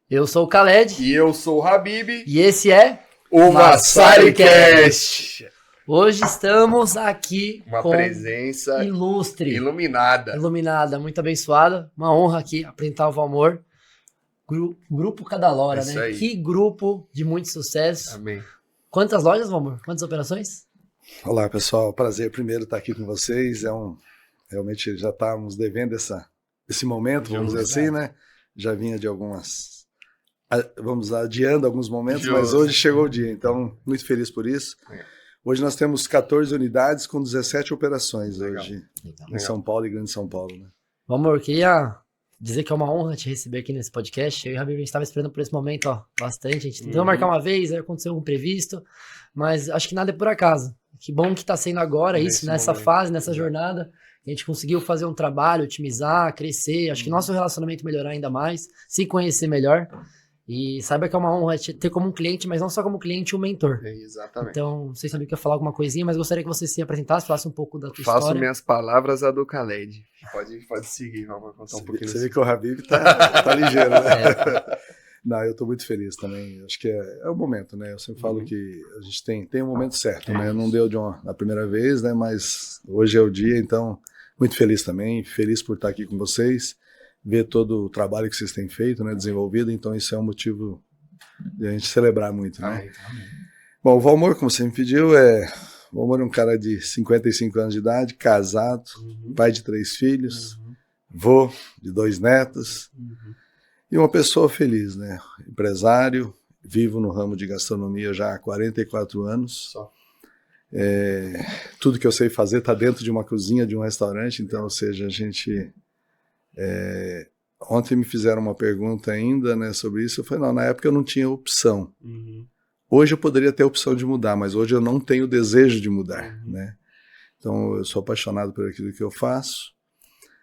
Eu sou o Khaled. E eu sou o Habib. E esse é o MassariCast. Hoje estamos aqui Uma com presença ilustre, iluminada, muito abençoada. Uma honra aqui apresentar o Valmor. Grupo Cadalora, Isso né? aí. Que grupo de muito sucesso. Amém. Quantas lojas, Valmor? Quantas operações? Olá, pessoal. Prazer primeiro estar aqui com vocês. Realmente já estávamos devendo esse momento, vamos dizer assim, né? Já vinha de vamos adiando alguns momentos, mas hoje chegou o dia, então muito feliz por isso. Hoje nós temos 14 unidades com 17 operações hoje em São Paulo e Grande São Paulo, né? Valmor, queria dizer que é uma honra te receber aqui nesse podcast. Eu e o Habib, a gente estava esperando por esse momento, bastante. A gente tentou marcar uma vez, aí aconteceu um imprevisto, mas acho que nada é por acaso. Que bom que está sendo agora isso, nessa fase, nessa jornada. A gente conseguiu fazer um trabalho, otimizar, crescer. Acho que nosso relacionamento melhorar ainda mais, se conhecer melhor. E saiba que é uma honra te ter como um cliente, mas não só como cliente, um mentor. Exatamente. Então, não sei se eu ia falar alguma coisinha, mas gostaria que você se apresentasse, falasse um pouco da tua história. Faço minhas palavras a do Khaled. Pode seguir, vamos contar um pouquinho. Você vê que o Habib tá ligeiro, né? Não, eu estou muito feliz também. Acho que é o momento, né? Eu sempre falo que a gente tem um momento certo, né? Não deu na primeira vez, né? Mas hoje é o dia, então muito feliz também. Feliz por estar aqui com vocês, ver todo o trabalho que vocês têm feito, né? Desenvolvido. Então isso é um motivo de a gente celebrar muito, né? Bom, o Valmor, como você me pediu, o Valmor é um cara de 55 anos de idade, casado, pai de 3 filhos, vô de 2 netos. E uma pessoa feliz, né? Empresário, vivo no ramo de gastronomia já há 44 anos. Tudo que eu sei fazer está dentro de uma cozinha de um restaurante, então, ou seja, a gente... Ontem me fizeram uma pergunta ainda, né, sobre isso. Eu falei, não, na época eu não tinha opção. Hoje eu poderia ter a opção de mudar, mas hoje eu não tenho desejo de mudar, né? Então, eu sou apaixonado por aquilo que eu faço.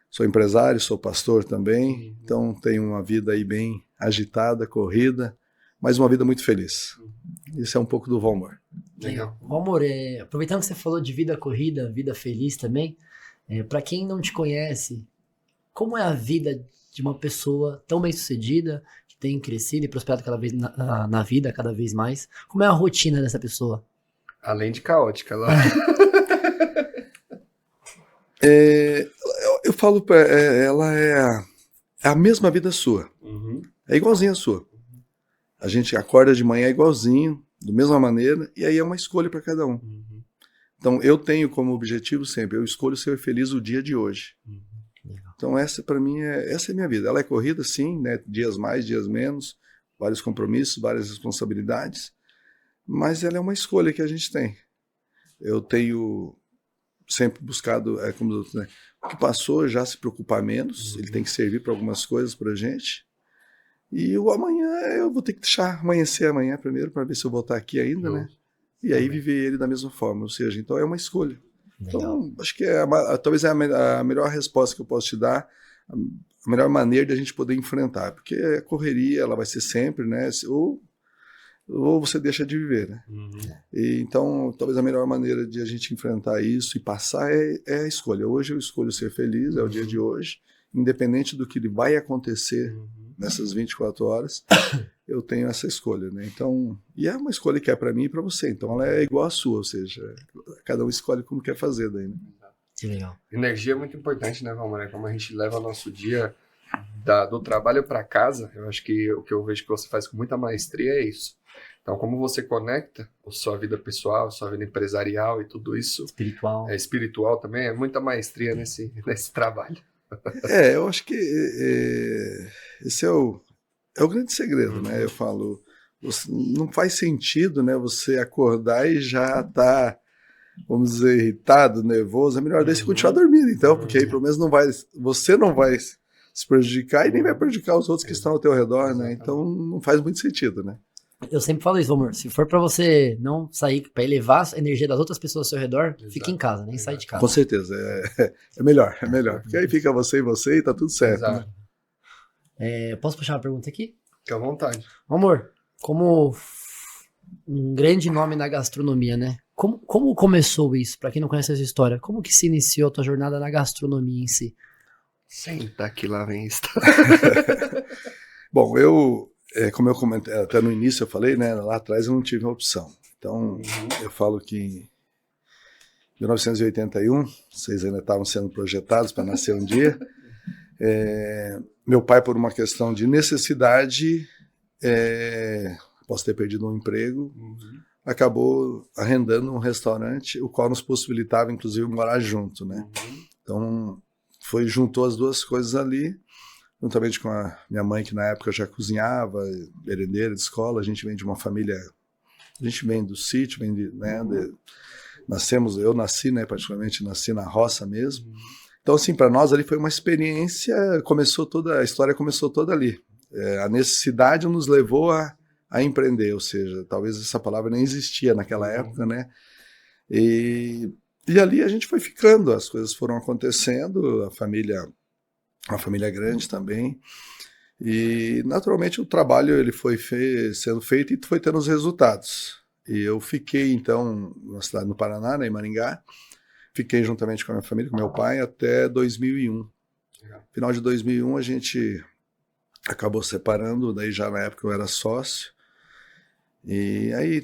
Sou empresário, sou pastor também, então tenho uma vida aí bem agitada, corrida, mas uma vida muito feliz. Isso é um pouco do Valmor. Legal. Valmor, aproveitando que você falou de vida corrida, vida feliz também, para quem não te conhece, como é a vida de uma pessoa tão bem-sucedida, que tem crescido e prosperado cada vez na vida, cada vez mais? Como é a rotina dessa pessoa? Além de caótica, ela... Eu falo para ela é a mesma vida sua. É igualzinha a sua. A gente acorda de manhã igualzinho, da mesma maneira, e aí é uma escolha para cada um. Então eu tenho como objetivo sempre, eu escolho ser feliz o dia de hoje. Então essa para mim essa é a minha vida. Ela é corrida sim, né? Dias mais, dias menos, vários compromissos, várias responsabilidades, mas ela é uma escolha que a gente tem. Eu tenho sempre buscado, né, o que passou já se preocupar menos, ele tem que servir para algumas coisas para a gente, e o amanhã eu vou ter que deixar amanhecer amanhã primeiro, para ver se eu vou estar aqui ainda, né, e aí viver ele da mesma forma, ou seja, então é uma escolha. Então acho que talvez é a melhor resposta que eu posso te dar, a melhor maneira de a gente poder enfrentar, porque a correria ela vai ser sempre, né, ou você deixa de viver, né? E, então, talvez a melhor maneira de a gente enfrentar isso e passar é a escolha. Hoje eu escolho ser feliz, é o dia de hoje, independente do que vai acontecer nessas 24 horas, eu tenho essa escolha, né? Então, e é uma escolha que é para mim e para você, então ela é igual à sua, ou seja, cada um escolhe como quer fazer daí, né? Que legal. Energia é muito importante, né, Valmor? Como a gente leva o nosso dia do trabalho para casa, eu acho que o que eu vejo que você faz com muita maestria é isso. Então, como você conecta a sua vida pessoal, a sua vida empresarial e tudo isso... Espiritual também, é muita maestria nesse trabalho. Eu acho que esse é o grande segredo, né? Eu falo, não faz sentido, né, você acordar e já tá, vamos dizer, irritado, nervoso. É melhor você continuar dormindo, então, porque aí pelo menos você não vai se prejudicar e nem vai prejudicar os outros que estão ao teu redor, né? Então, não faz muito sentido, né? Eu sempre falo isso, Valmor. Se for pra você não sair, pra elevar a energia das outras pessoas ao seu redor, fique em casa, nem sai de casa. Com certeza. É melhor. Porque aí fica você e tá tudo certo. Exato. Né? Posso puxar uma pergunta aqui? Fique à vontade. Valmor, como um grande nome na gastronomia, né? Como começou isso? Pra quem não conhece essa história, como que se iniciou a tua jornada na gastronomia em si? Senta que lá vem isso. Bom, como eu comentei, até no início eu falei, né, lá atrás eu não tive uma opção. Então, eu falo que em 1981, vocês ainda estavam sendo projetados para nascer um dia, meu pai, por uma questão de necessidade, posso ter perdido um emprego, acabou arrendando um restaurante, o qual nos possibilitava, inclusive, morar junto, né? Então, juntou as duas coisas ali, juntamente com a minha mãe, que na época já cozinhava, merendeira de escola. A gente vem de uma família, a gente vem do sítio, eu nasci, né, particularmente nasci na roça mesmo. Então, assim, para nós ali foi uma experiência, a história começou toda ali. A necessidade nos levou a empreender, ou seja, talvez essa palavra nem existia naquela época, né? E ali a gente foi ficando, as coisas foram acontecendo, uma família grande também, e naturalmente o trabalho ele foi sendo feito e foi tendo os resultados. E eu fiquei então na cidade no Paraná, né, em Maringá, fiquei juntamente com a minha família, com meu pai, até 2001. Final de 2001 a gente acabou separando, daí já na época eu era sócio. E aí,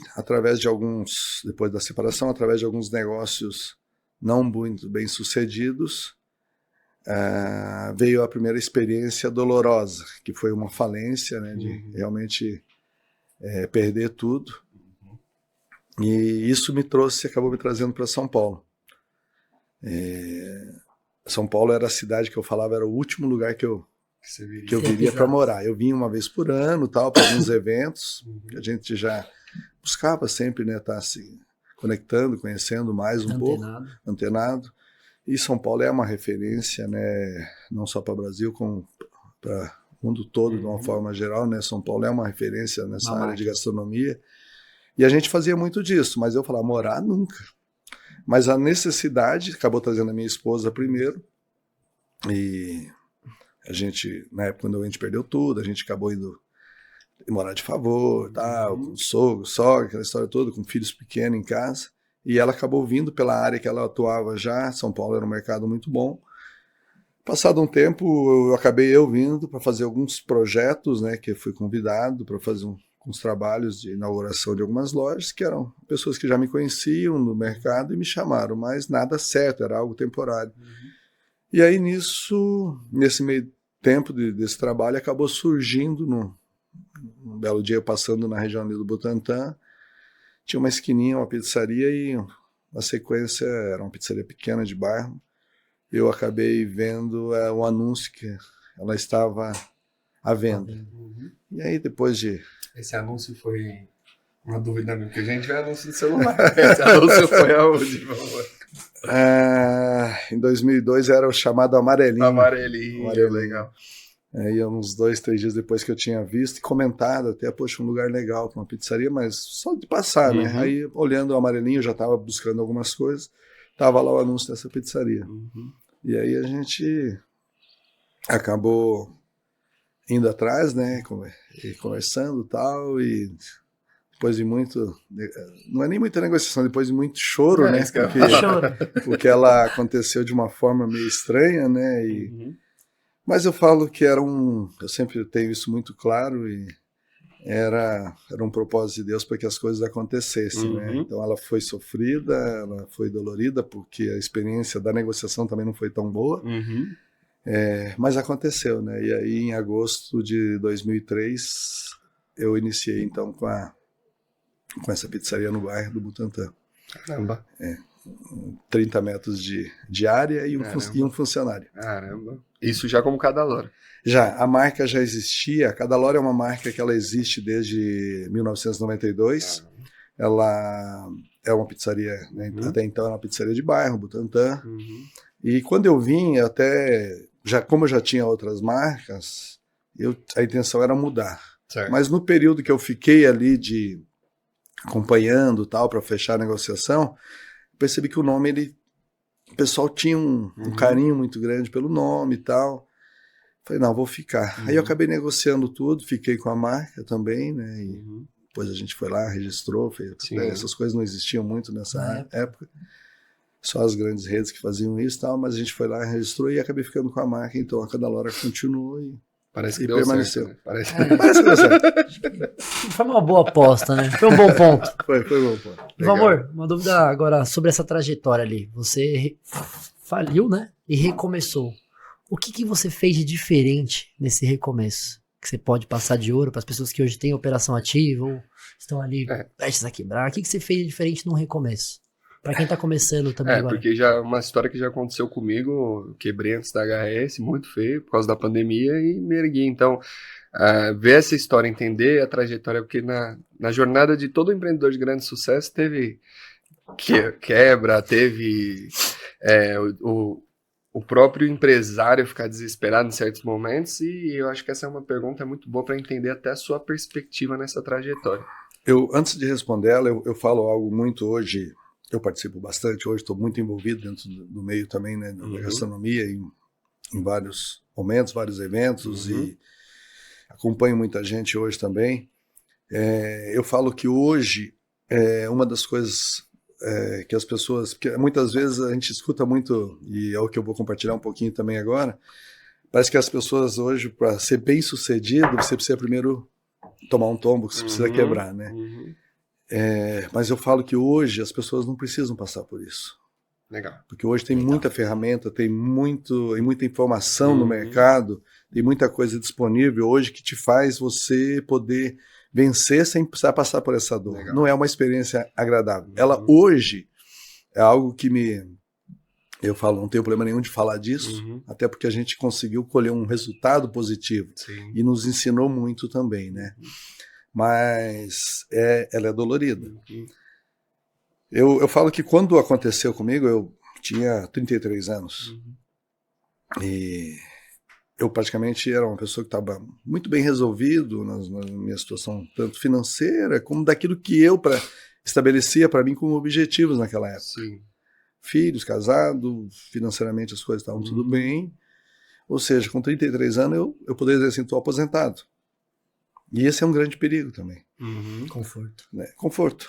depois da separação, através de alguns negócios não muito bem sucedidos, veio a primeira experiência dolorosa, que foi uma falência, né, de realmente perder tudo. E isso acabou me trazendo para São Paulo. São Paulo era a cidade que eu falava, era o último lugar que eu viria para morar. Eu vinha uma vez por ano, para alguns eventos, que a gente já buscava sempre, né, estar se conectando, conhecendo mais um pouco, antenado. E São Paulo é uma referência, né, não só para o Brasil, como para o mundo todo, de uma forma geral, né? São Paulo é uma referência nessa área de gastronomia. E a gente fazia muito disso, mas eu falava, morar nunca. Mas a necessidade acabou trazendo a minha esposa primeiro, e a gente, na época, quando a gente perdeu tudo, a gente acabou indo morar de favor, tal, com sogro, sogra, aquela história toda, com filhos pequenos em casa. E ela acabou vindo pela área que ela atuava já. São Paulo era um mercado muito bom. Passado um tempo, eu acabei vindo para fazer alguns projetos, né, que eu fui convidado para fazer uns trabalhos de inauguração de algumas lojas, que eram pessoas que já me conheciam no mercado e me chamaram, mas nada certo, era algo temporário. E aí nesse meio tempo desse trabalho, acabou surgindo, num belo dia, eu passando na região ali do Butantã, tinha uma esquininha, uma pizzaria, e na sequência era uma pizzaria pequena de bairro. Eu acabei vendo um anúncio que ela estava à venda. E aí depois de... Esse anúncio foi uma dúvida minha, porque a gente vê anúncio no celular. Esse anúncio foi aonde? Em 2002 era o chamado Amarelinho. Amarelinho, legal. Aí uns 2, 3 dias depois que eu tinha visto e comentado até, poxa, um lugar legal para uma pizzaria, mas só de passar, né? Aí olhando o Amarelinho, eu já estava buscando algumas coisas, tava lá o anúncio dessa pizzaria. E aí a gente acabou indo atrás, né, e conversando e tal, e depois de não é nem muita negociação, depois de muito choro, né, porque ela aconteceu de uma forma meio estranha, né, mas eu falo que eu sempre tenho isso muito claro, e era um propósito de Deus para que as coisas acontecessem, né? Então ela foi sofrida, ela foi dolorida, porque a experiência da negociação também não foi tão boa, mas aconteceu, né? E aí em agosto de 2003 eu iniciei então com essa pizzaria no bairro do Butantã. Caramba. 30 metros de área e um funcionário. Caramba. Isso já como Cadalora. Já, a marca já existia. A Cadalora é uma marca que ela existe desde 1992. Ela é uma pizzaria, né? Até então era uma pizzaria de bairro, Butantã. E quando eu vim, como eu já tinha outras marcas, a intenção era mudar. Certo. Mas no período que eu fiquei ali acompanhando tal, para fechar a negociação, percebi que o nome, o pessoal tinha um carinho muito grande pelo nome e tal. Falei, não, vou ficar. Aí eu acabei negociando tudo, fiquei com a marca também, né? E depois a gente foi lá, registrou, essas coisas não existiam muito nessa época. Só as grandes redes que faziam isso e tal, mas a gente foi lá, registrou e acabei ficando com a marca. Então a Cadalora continuou e Parece que e deu permaneceu. certo, né? Parece... Parece que deu certo. Foi uma boa aposta, né? Foi um bom ponto. Foi bom, pô. Meu amor, uma dúvida agora sobre essa trajetória ali. Você faliu, né? E recomeçou. O que você fez de diferente nesse recomeço? Que você pode passar de ouro para as pessoas que hoje têm operação ativa ou estão ali prestes a quebrar. O que você fez de diferente num recomeço? Para quem tá começando também agora. Porque já é uma história que já aconteceu comigo, eu quebrei antes da HS, muito feio, por causa da pandemia, e me ergui. Então, ver essa história, entender a trajetória, porque na jornada de todo empreendedor de grande sucesso teve quebra, teve o próprio empresário ficar desesperado em certos momentos, e eu acho que essa é uma pergunta muito boa para entender até a sua perspectiva nessa trajetória. Antes de responder ela, eu falo algo muito hoje. Eu participo bastante hoje, estou muito envolvido dentro do meio também, né, da gastronomia, em vários momentos, vários eventos, e acompanho muita gente hoje também. Eu falo que hoje, uma das coisas que as pessoas, porque muitas vezes a gente escuta muito, e é o que eu vou compartilhar um pouquinho também agora, parece que as pessoas hoje, para ser bem sucedido, você precisa primeiro tomar um tombo, que você precisa quebrar, né? Mas eu falo que hoje as pessoas não precisam passar por isso. Legal. Porque hoje tem muita ferramenta, tem muita informação no mercado, tem muita coisa disponível hoje que te faz você poder vencer sem precisar passar por essa dor. Legal. Não é uma experiência agradável. Ela hoje é algo que eu falo, não tenho problema nenhum de falar disso, até porque a gente conseguiu colher um resultado positivo. Sim. E nos ensinou muito também, né? Mas ela é dolorida. Eu falo que quando aconteceu comigo, eu tinha 33 anos. E eu praticamente era uma pessoa que estava muito bem resolvido na minha situação, tanto financeira, como daquilo que eu estabelecia para mim como objetivos naquela época. Sim. Filhos, casado, financeiramente as coisas estavam tudo bem. Ou seja, com 33 anos eu poderia dizer assim, estou aposentado. E esse é um grande perigo também. Conforto. Né? Conforto.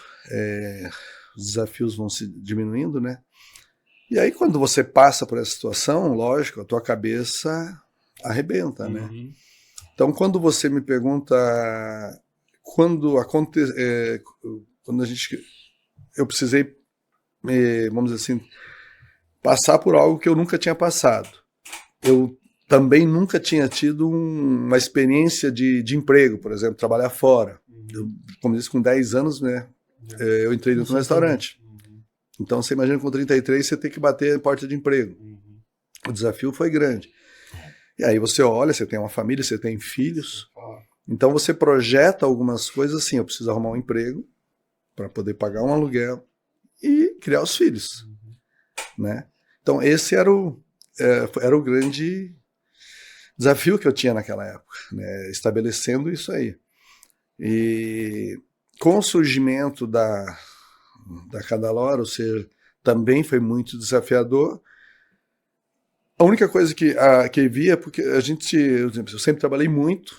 Os desafios vão se diminuindo, né? E aí quando você passa por essa situação, lógico, a tua cabeça arrebenta, né? Então quando você me pergunta quando eu precisei, vamos dizer assim, passar por algo que eu nunca tinha passado. Eu também nunca tinha tido uma experiência de emprego, por exemplo, trabalhar fora. Eu, como disse, com 10 anos, né, eu entrei dentro de um restaurante. Então, você imagina com 33 você ter que bater a porta de emprego. O desafio foi grande. E aí você olha, você tem uma família, você tem filhos. Então, você projeta algumas coisas assim, eu preciso arrumar um emprego para poder pagar um aluguel e criar os filhos. Né? Então, esse era o grande desafio que eu tinha naquela época, né? Estabelecendo isso aí. E com o surgimento da Cadalora, ou seja, também foi muito desafiador. A única coisa que via, porque eu sempre trabalhei muito,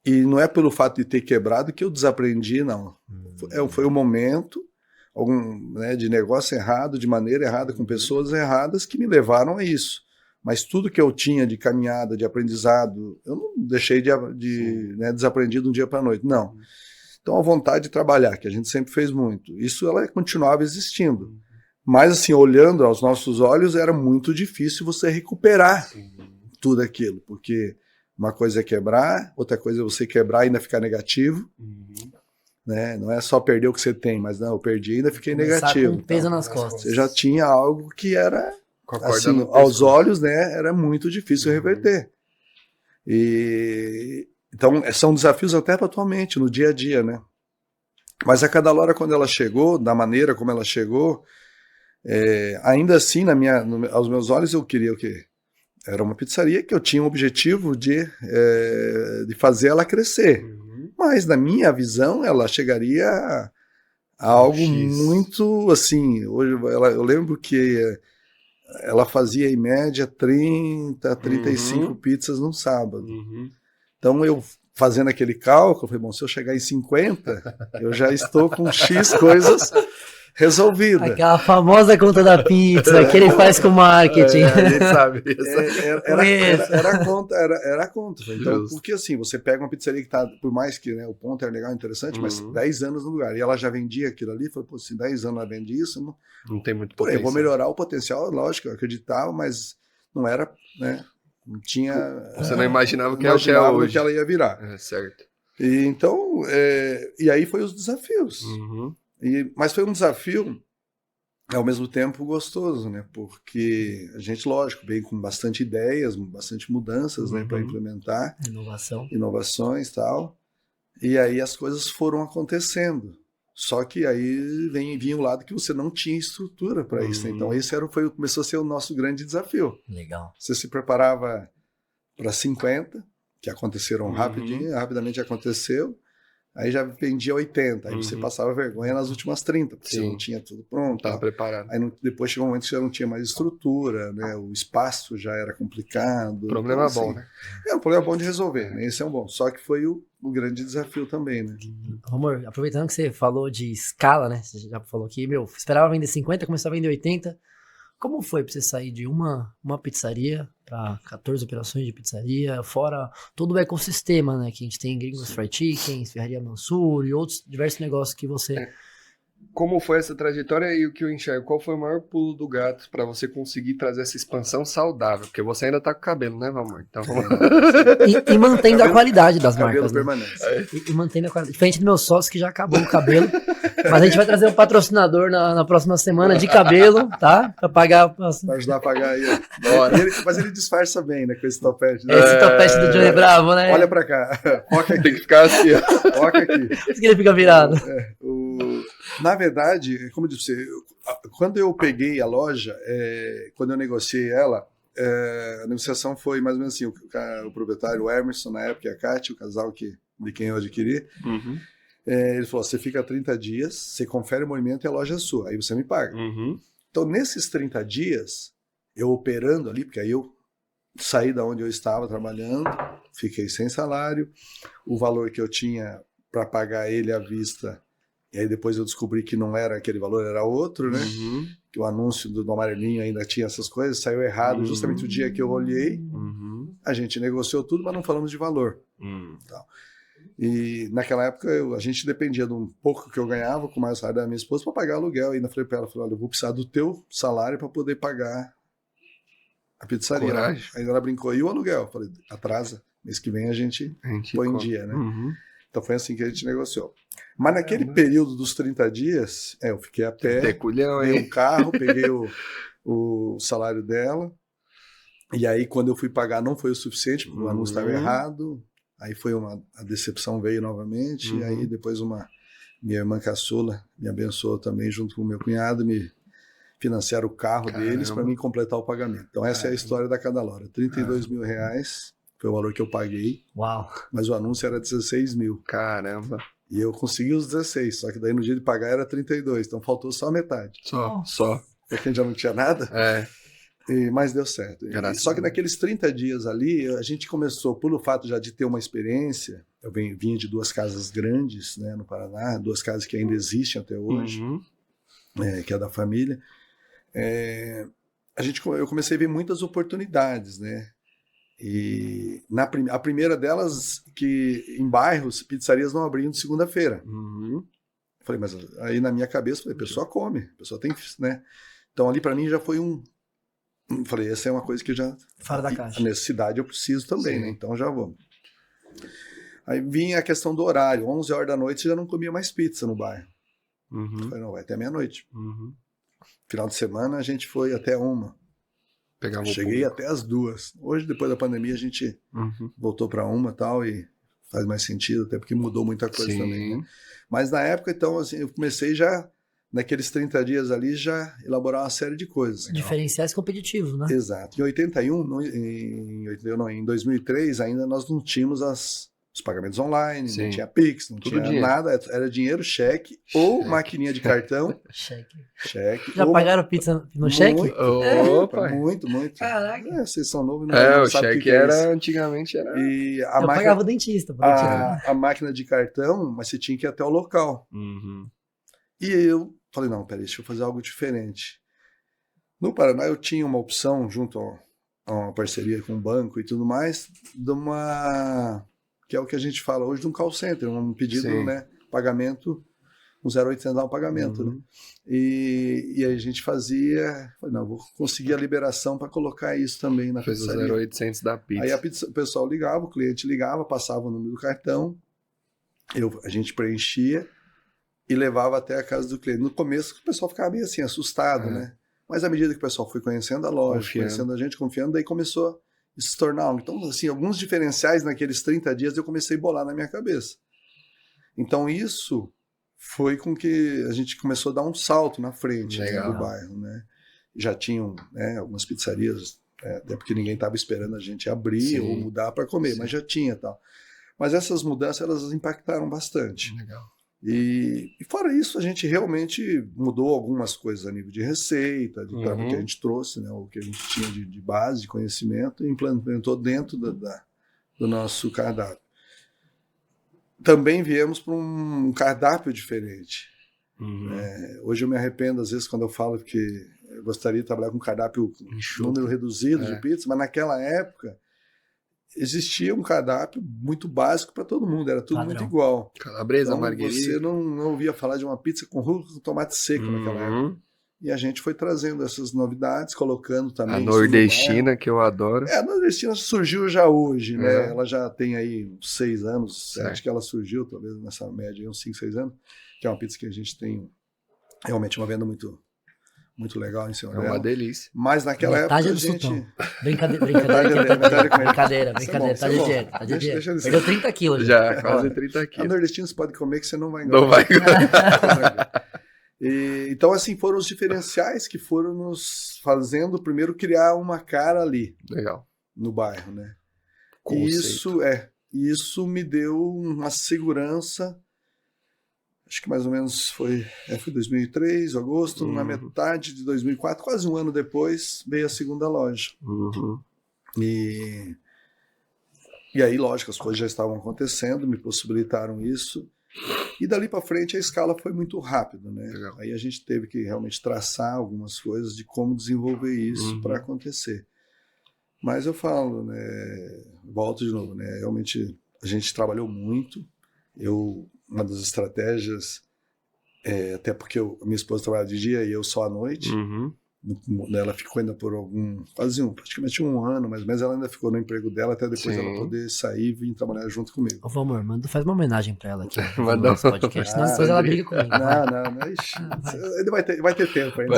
e não é pelo fato de ter quebrado que eu desaprendi, não. Foi um momento de negócio errado, de maneira errada, com pessoas erradas, que me levaram a isso. Mas tudo que eu tinha de caminhada, de aprendizado, eu não deixei de desaprendi de um dia para a noite, não. Então a vontade de trabalhar, que a gente sempre fez muito, isso ela continuava existindo. Mas assim, olhando aos nossos olhos, era muito difícil você recuperar tudo aquilo, porque uma coisa é quebrar, outra coisa é você quebrar e ainda ficar negativo. Né? Não é só perder o que você tem, mas não, eu perdi e ainda fiquei negativo. Com peso nas costas. Você já tinha algo que era... Assim, aos olhos, né, era muito difícil reverter. Então, são desafios até para a tua mente, no dia a dia, né? Mas a Cadalora, quando ela chegou, da maneira como ela chegou, ainda assim, aos meus olhos, eu queria o quê? Era uma pizzaria que eu tinha o objetivo de fazer ela crescer. Mas, na minha visão, ela chegaria a algo muito, assim... Hoje, eu lembro que... ela fazia em média 30, 35 pizzas num sábado. Então eu fazendo aquele cálculo, falei, bom, se eu chegar em 50, eu já estou com X coisas resolvida. Aquela famosa conta da pizza que ele faz com marketing. A gente sabe. Era a conta. Então, Justo. porque assim, você pega uma pizzaria que tá, por mais que, né, o ponto era legal, interessante, mas 10 anos no lugar. E ela já vendia aquilo ali, falou, pô, se 10 anos ela vende isso, Não tem muito eu potencial. vou melhorar o potencial, lógico, eu acreditava, mas não era, né, não tinha... Você não imaginava o que não imaginava hoje. que ela ia virar. É, certo. E então, e aí foi os desafios. Mas foi um desafio, ao mesmo tempo, gostoso, né? Porque a gente, lógico, vem com bastante ideias, bastante mudanças, né, para implementar. Inovações e tal. E aí as coisas foram acontecendo. Só que aí vinha o lado que você não tinha estrutura para isso. Né? Então esse começou a ser o nosso grande desafio. Legal. Você se preparava para 50, que aconteceram rapidamente aconteceu. Aí já vendia 80, aí você passava vergonha nas últimas 30, porque você não tinha tudo pronto. Estava preparado. Aí depois chegou um momento que você não tinha mais estrutura, né? O espaço já era complicado. Problema então, bom, assim, né? É um problema bom de resolver, né? Esse é um bom. Só que foi o grande desafio também, né? Amor, aproveitando que você falou de escala, né? Você já falou aqui, esperava vender 50, começou a vender 80. Como foi pra você sair de uma pizzaria para 14 operações de pizzaria, fora todo o ecossistema, né? Que a gente tem Gringos Fried Chicken, Ferraria Mansur e outros diversos negócios que você... Como foi essa trajetória e o que eu enxergo? Qual foi o maior pulo do gato para você conseguir trazer essa expansão saudável? Porque você ainda tá com cabelo, né, Valmor? Então vamos lá. E mantendo a qualidade das marcas, né? Permanece. E mantendo a qualidade. Diferente do meu sócio que já acabou o cabelo. Mas a gente vai trazer um patrocinador na próxima semana de cabelo, tá? Pra pagar... Pra ajudar a pagar aí. Bora. Mas ele disfarça bem, né? Com esse topete. Né? Esse topete do Johnny Bravo, né? Olha pra cá. Foca aqui. Tem que ficar assim, ó. Foca aqui. Por isso que ele fica virado. Na verdade, como eu disse, quando eu peguei a loja, quando eu negociei ela, a negociação foi mais ou menos assim, o proprietário, o Emerson, na época, e a Kátia, o casal de quem eu adquiri, ele falou, você fica 30 dias, você confere o movimento e a loja é sua, aí você me paga. Então, nesses 30 dias, eu operando ali, porque aí eu saí da onde eu estava trabalhando, fiquei sem salário, o valor que eu tinha para pagar ele à vista, e aí depois eu descobri que não era aquele valor, era outro, né? Que o anúncio do amarelinho ainda tinha essas coisas, saiu errado justamente o dia que eu olhei. A gente negociou tudo, mas não falamos de valor. Então, e naquela época a gente dependia de um pouco que eu ganhava com mais salário da minha esposa para pagar aluguel. E ainda falei para ela, olha, eu vou precisar do teu salário para poder pagar a pizzaria. Coragem. Aí ela brincou, e o aluguel? Eu falei, atrasa, mês que vem a gente põe em dia, né? Então foi assim que a gente negociou. Mas naquele período dos 30 dias, eu fiquei a pé, peguei um carro, peguei o salário dela, e aí quando eu fui pagar não foi o suficiente, porque o anúncio estava errado, aí foi a decepção veio novamente, e aí depois minha irmã caçula me abençoou também, junto com o meu cunhado, me financiaram o carro deles para mim completar o pagamento. Então essa é a história da Cadalora, 32 mil reais. Foi o valor que eu paguei. Uau. Mas o anúncio era 16 mil. Caramba. E eu consegui os 16, só que daí no dia de pagar era 32, então faltou só a metade. Só. Porque já não tinha nada. Mas deu certo. Só que naqueles 30 dias ali, a gente começou, pelo fato já de ter uma experiência, eu vinha de 2 casas grandes, né, no Paraná, 2 casas que ainda existem até hoje, que é da família. Eu comecei a ver muitas oportunidades, né? E a primeira delas, que em bairros, pizzarias não abriam de segunda-feira. Falei, mas aí na minha cabeça, a pessoa come, a pessoa tem que, né? Então ali para mim já foi falei, essa é uma coisa que já... Fora da caixa. A necessidade eu preciso também, né? Então já vou. Aí vinha a questão do horário, 11 horas da noite você já não comia mais pizza no bairro. Falei, não, vai até meia-noite. Final de semana a gente foi até 1. Cheguei até as 2. Hoje, depois da pandemia, a gente voltou para 1 e tal, e faz mais sentido, até porque mudou muita coisa também, né? Mas na época, então, assim, eu comecei já, naqueles 30 dias ali, já elaborar uma série de coisas. Diferenciais competitivos, né? Exato. Em 2003, ainda nós não tínhamos os pagamentos online, não tinha Pix, não tinha nada, era dinheiro, cheque ou maquininha de cartão. Cheque. Já pagaram pizza no cheque? Opa, muito. Caraca. Vocês são novos, não sabe o cheque era, antigamente era... E eu pagava o dentista. A máquina de cartão, mas você tinha que ir até o local. E eu falei, não, peraí, deixa eu fazer algo diferente. No Paraná eu tinha uma opção, junto a uma parceria com um banco e tudo mais, que é o que a gente fala hoje de um call center, um pedido, né, pagamento, um 0800 dá um pagamento, né? E aí a gente fazia, falei, não, vou conseguir a liberação para colocar isso também na pizzaria. Fez o 0800 da pizza. Aí o pessoal ligava, o cliente ligava, passava o número do cartão, a gente preenchia e levava até a casa do cliente. No começo o pessoal ficava meio assim, assustado, né? Mas à medida que o pessoal foi conhecendo a loja, conhecendo a gente, confiando, daí começou a se tornar algo. Então, assim, alguns diferenciais naqueles 30 dias eu comecei a bolar na minha cabeça. Então, isso foi com que a gente começou a dar um salto na frente do bairro, né? Já tinham, né, algumas pizzarias, até porque ninguém estava esperando a gente abrir ou mudar para comer, mas já tinha tal. Mas essas mudanças, elas impactaram bastante. Legal. E fora isso, a gente realmente mudou algumas coisas a nível de receita, de trabalho que a gente trouxe, né, o que a gente tinha de base, de conhecimento, e implementou dentro do nosso cardápio. Também viemos para um cardápio diferente. Hoje eu me arrependo, às vezes, quando eu falo que eu gostaria de trabalhar com um cardápio número reduzido de pizza, mas naquela época existia um cardápio muito básico para todo mundo, era tudo muito igual. Calabresa, então, marguerita. Você não ouvia falar de uma pizza com rúcula com tomate seco naquela época. E a gente foi trazendo essas novidades, colocando também... A nordestina, que eu adoro. A nordestina surgiu já hoje, né? Ela já tem aí uns 6 anos, acho que ela surgiu, talvez nessa média, uns 5, 6 anos, que é uma pizza que a gente tem realmente uma venda muito legal em cima dela. É uma delícia. Mas naquela época a gente... Brincadeira. Tá de dieta. Perdeu 30 quilos. Já, quase 30 quilos. A nordestina você pode comer que você não vai engordar. Não vai engordar. Então, assim, foram os diferenciais que foram nos fazendo primeiro criar uma cara ali. Legal. No bairro, né? Conceito. Isso me deu uma segurança. Acho que mais ou menos foi 2003, agosto, na metade de 2004, quase um ano depois, veio a segunda loja. E aí, lógico, as coisas já estavam acontecendo, me possibilitaram isso. E dali para frente a escala foi muito rápida, né? Legal. Aí a gente teve que realmente traçar algumas coisas de como desenvolver isso para acontecer. Mas eu falo, né? Volto de novo, né? Realmente a gente trabalhou muito. Uma das estratégias, até porque a minha esposa trabalha de dia e eu só à noite. Ela ficou ainda por praticamente um ano, mais ou menos, ela ainda ficou no emprego dela até depois ela poder sair e vir trabalhar junto comigo. Ô, amor, faz uma homenagem pra ela aqui no Manda nosso podcast, senão depois ela briga comigo. Não, vai ter tempo ainda.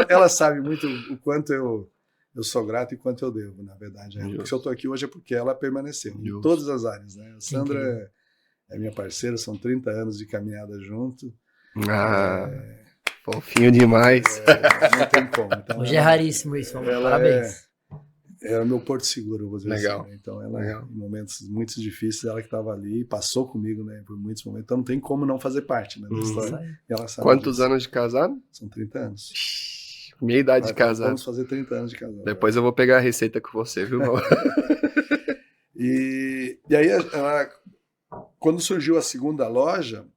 Ela sabe muito o quanto eu sou grato e quanto eu devo, na verdade. Porque se eu tô aqui hoje é porque ela permaneceu em todas as áreas, né? A Sandra é minha parceira, são 30 anos de caminhada junto. Fofinho demais. Não tem como. Então, hoje é raríssimo isso, parabéns. É o meu porto seguro, vou dizer Legal. assim. Né? Então, ela, em momentos muito difíceis, ela que estava ali, passou comigo, né, por muitos momentos. Então, não tem como não fazer parte, né, da história. Ela sabe Quantos disso. anos de casado? São 30 anos. Minha idade de casado. Vamos fazer 30 anos de casado. Depois eu vou pegar a receita com você, viu, irmão? E aí, quando surgiu a segunda loja,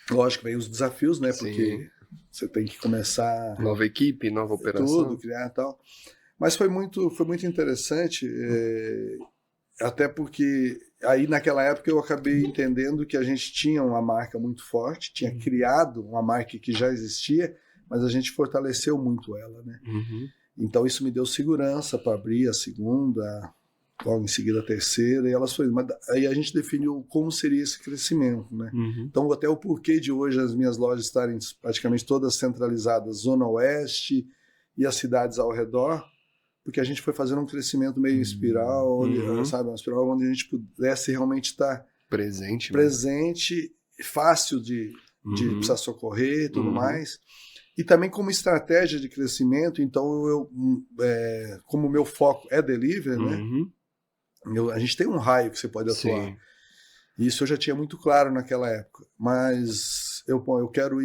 lógico, veio os desafios, né, porque você tem que começar... Nova equipe, nova operação. Tudo, criar e tal. Mas foi muito interessante, até porque aí naquela época eu acabei entendendo que a gente tinha uma marca muito forte, tinha criado uma marca que já existia, mas a gente fortaleceu muito ela, né? Então isso me deu segurança para abrir a segunda, logo em seguida a terceira, e elas foram. Mas aí a gente definiu como seria esse crescimento, né? Então até o porquê de hoje as minhas lojas estarem praticamente todas centralizadas, Zona Oeste e as cidades ao redor, porque a gente foi fazendo um crescimento meio em espiral, sabe, uma espiral onde a gente pudesse realmente estar presente, fácil de precisar socorrer e tudo mais. E também como estratégia de crescimento, então como o meu foco é delivery, né? A gente tem um raio que você pode atuar. Isso eu já tinha muito claro naquela época. Mas eu quero